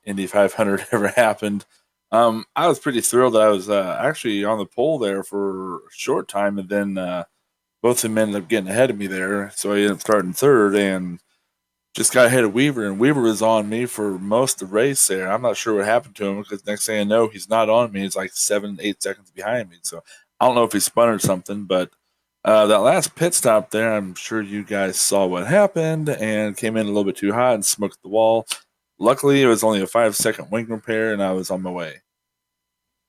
Indy 500 ever happened. I was pretty thrilled that I was actually on the pole there for a short time, and then both of them ended up getting ahead of me there, so I ended up starting third and just got ahead of Weaver, and Weaver was on me for most of the race there. I'm not sure what happened to him because next thing I know, he's not on me. He's like 7-8 seconds behind me, so I don't know if he spun or something, but that last pit stop there, I'm sure you guys saw what happened and came in a little bit too hot and smoked the wall. Luckily, it was only a 5-second wing repair, and I was on my way.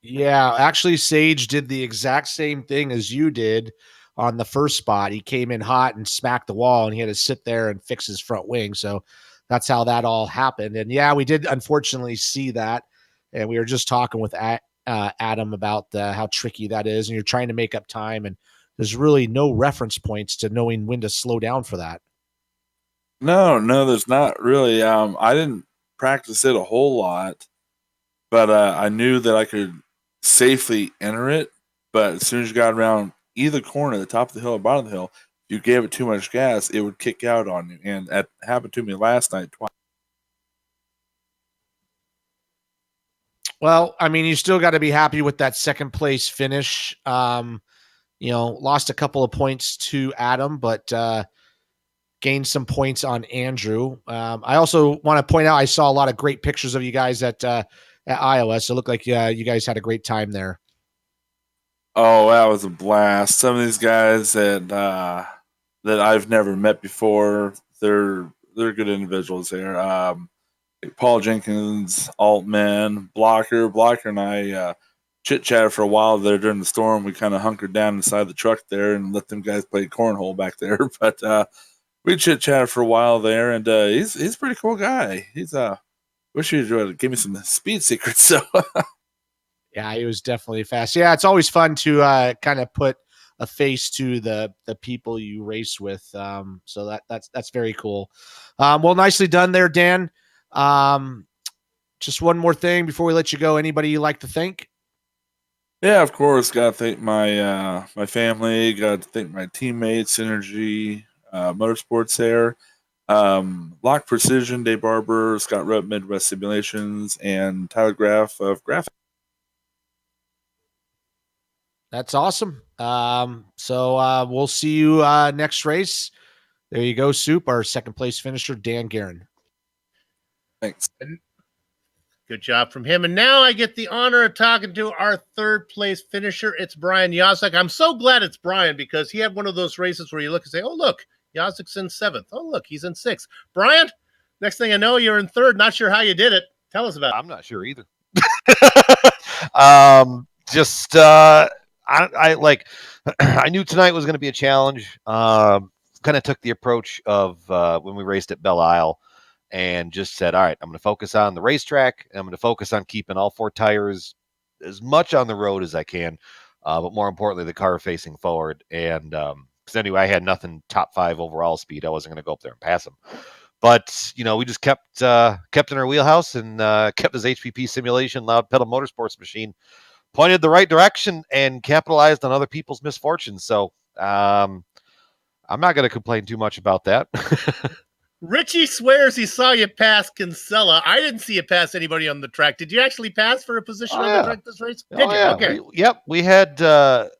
Yeah, actually, Sage did the exact same thing as you did on the first spot. He came in hot and smacked the wall, and he had to sit there and fix his front wing. So that's how that all happened. And yeah, we did unfortunately see that. And we were just talking with Adam about how tricky that is. And you're trying to make up time, and there's really no reference points to knowing when to slow down for that. No, there's not really. I didn't practice it a whole lot, but I knew that I could safely enter it. But as soon as you got around either corner, the top of the hill or bottom of the hill, if you gave it too much gas, it would kick out on you. And that happened to me last night twice. Well, I mean, you still got to be happy with that second place finish. Lost a couple of points to Adam, but gained some points on Andrew. I also want to point out I saw a lot of great pictures of you guys at iOS. It looked like you guys had a great time there. Oh, that was a blast. Some of these guys that I've never met before, they're good individuals there. Paul Jenkins, Altman, Blocker and I chit-chatted for a while there during the storm. We kind of hunkered down inside the truck there and let them guys play cornhole back there. But we chit-chatted for a while there, and he's a pretty cool guy. He's wish he'd give me some speed secrets. So yeah, he was definitely fast. Yeah, it's always fun to kind of put a face to the people you race with. So that's very cool. Well, nicely done there, Dan. Just one more thing before we let you go. Anybody you like to thank? Yeah, of course. Got to thank my my family. Got to thank my teammates, Synergy, Motorsports there. Lock Precision, Dave Barber, Scott Rupp, Midwest Simulations, and Tyler Graff of Graphic. That's awesome. So we'll see you next race. There you go, Soup, our second place finisher, Dan Guerin. Thanks. Good job from him. And now I get the honor of talking to our third place finisher. It's Brian Yazek. I'm so glad it's Brian because he had one of those races where you look and say, oh, look, Yazek's in seventh. Oh, look, he's in sixth. Brian, next thing I know, you're in third. Not sure how you did it. Tell us about it. I'm not sure either. I like. I knew tonight was going to be a challenge. Kind of took the approach of when we raced at Belle Isle, and just said, "All right, I'm going to focus on the racetrack. I'm going to focus on keeping all 4 tires as much on the road as I can, but more importantly, the car facing forward." And because anyway, I had nothing top 5 overall speed. I wasn't going to go up there and pass him. But we just kept in our wheelhouse and kept his HPP simulation loud pedal motorsports machine pointed the right direction and capitalized on other people's misfortunes. So I'm not going to complain too much about that. Richie swears he saw you pass Kinsella. I didn't see you pass anybody on the track. Did you actually pass for a position on the track this race? Did you? Yeah. Okay. We had the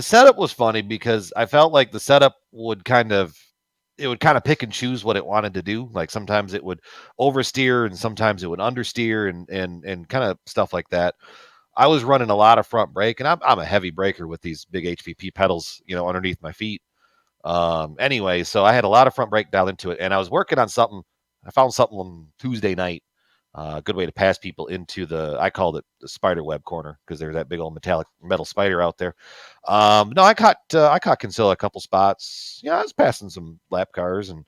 setup was funny because I felt like the setup would kind of pick and choose what it wanted to do. Like sometimes it would oversteer and sometimes it would understeer and kind of stuff like that. I was running a lot of front brake, and I'm a heavy braker with these big HPP pedals, underneath my feet. Anyway, so I had a lot of front brake dialed into it, and I was working on something. I found something on Tuesday night. A good way to pass people into I called it the spider web corner because there's that big old metal spider out there. No, I caught Kinsella a couple spots. I was passing some lap cars and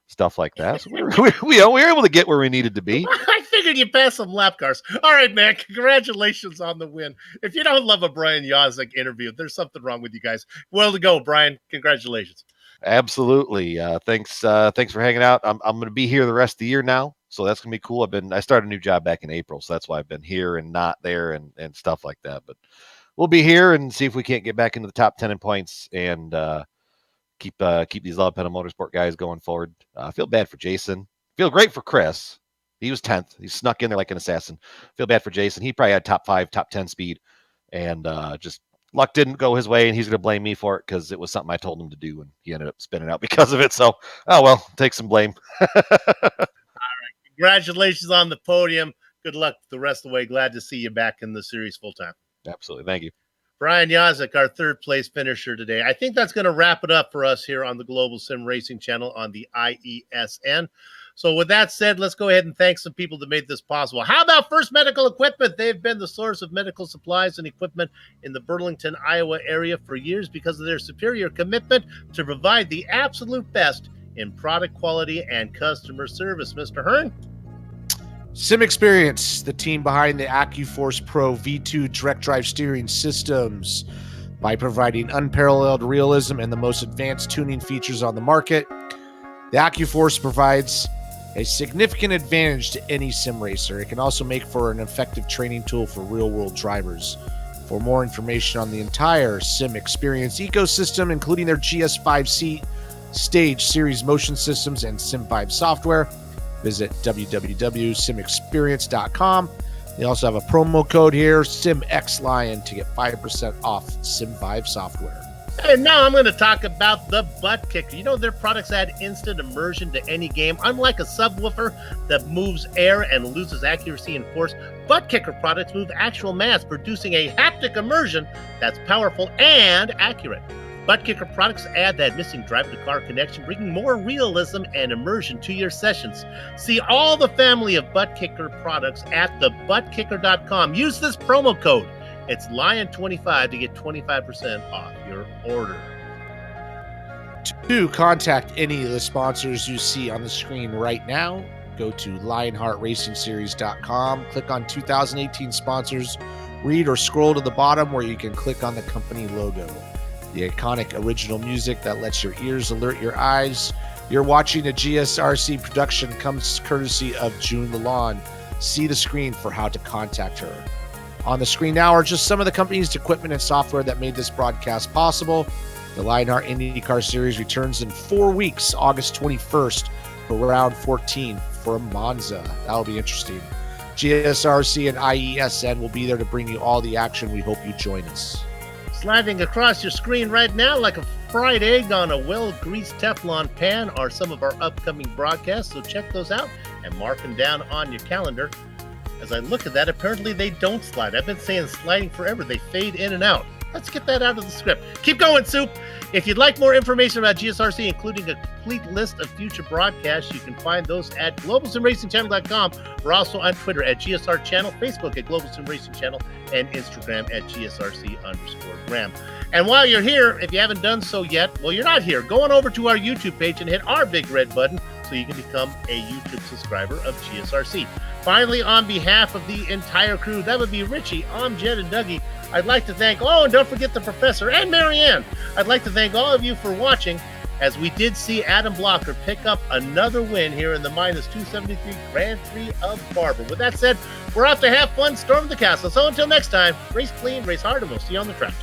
stuff like that. So we were able to get where we needed to be. I figured you passed some lap cars. All right, man. Congratulations on the win. If you don't love a Brian Yazek interview, there's something wrong with you guys. Well to go, Brian. Congratulations. Absolutely. Thanks for hanging out. I'm going to be here the rest of the year now, so that's going to be cool. I started a new job back in April, so that's why I've been here and not there and stuff like that. But we'll be here and see if we can't get back into the top 10 in points and keep these loud pedal motorsport guys going forward. I feel bad for Jason. Feel great for Chris. He was 10th. He snuck in there like an assassin. Feel bad for Jason. He probably had top 5, top 10 speed, and just luck didn't go his way, and he's going to blame me for it because it was something I told him to do, and he ended up spinning out because of it. So, oh well, take some blame. All right. Congratulations on the podium. Good luck the rest of the way. Glad to see you back in the series full time. Absolutely. Thank you. Brian Yazek, our 3rd place finisher today. I think that's going to wrap it up for us here on the Global Sim Racing Channel on the IESN. So with that said, let's go ahead and thank some people that made this possible. How about First Medical Equipment? They've been the source of medical supplies and equipment in the Burlington, Iowa area for years because of their superior commitment to provide the absolute best in product quality and customer service. Mr. Hearn? Sim Experience, the team behind the AccuForce Pro V2 direct drive steering systems. By providing unparalleled realism and the most advanced tuning features on the market, the AccuForce provides a significant advantage to any sim racer. It can also make for an effective training tool for real-world drivers. For more information on the entire Sim Experience ecosystem, including their GS5 seat, stage, series motion systems, and Sim5 software, visit www.simexperience.com. They also have a promo code here, SimXLion, to get 5% off Sim5 software. And now I'm going to talk about the Butt Kicker. Their products add instant immersion to any game. Unlike a subwoofer that moves air and loses accuracy and force, Butt Kicker products move actual mass, producing a haptic immersion that's powerful and accurate. Butt Kicker products add that missing drive-to-car connection, bringing more realism and immersion to your sessions. See all the family of Butt Kicker products at thebuttkicker.com. Use this promo code. It's Lion25 to get 25% off your order. To contact any of the sponsors you see on the screen right now, go to LionheartRacingSeries.com, click on 2018 sponsors, read or scroll to the bottom where you can click on the company logo. The iconic original music that lets your ears alert your eyes. You're watching a GSRC production comes courtesy of June Lalonde. See the screen for how to contact her. On the screen now are just some of the company's equipment and software that made this broadcast possible. The Lionheart IndyCar Series returns in 4 weeks, August 21st, for round 14 from Monza. That'll be interesting. GSRC and IESN will be there to bring you all the action. We hope you join us. Sliding across your screen right now like a fried egg on a well-greased Teflon pan are some of our upcoming broadcasts, so check those out and mark them down on your calendar. As I look at that, apparently they don't slide. I've been saying sliding forever. They fade in and out. Let's get that out of the script. Keep going, Soup. If you'd like more information about GSRC, including a complete list of future broadcasts, you can find those at globalsimracingchannel.com. We're also on Twitter at GSR Channel, Facebook at Global Sim Racing Channel, and Instagram at GSRC_Graham. And while you're here, if you haven't done so yet, well, you're not here. Go on over to our YouTube page and hit our big red button so you can become a YouTube subscriber of GSRC. Finally, on behalf of the entire crew, that would be Richie, Jed, and Dougie, I'd like to thank, and don't forget the professor and Marianne. I'd like to thank all of you for watching, as we did see Adam Blocker pick up another win here in the -273 Grand Prix of Barber. With that said, we're off to have fun, storm the castle. So until next time, race clean, race hard, and we'll see you on the track.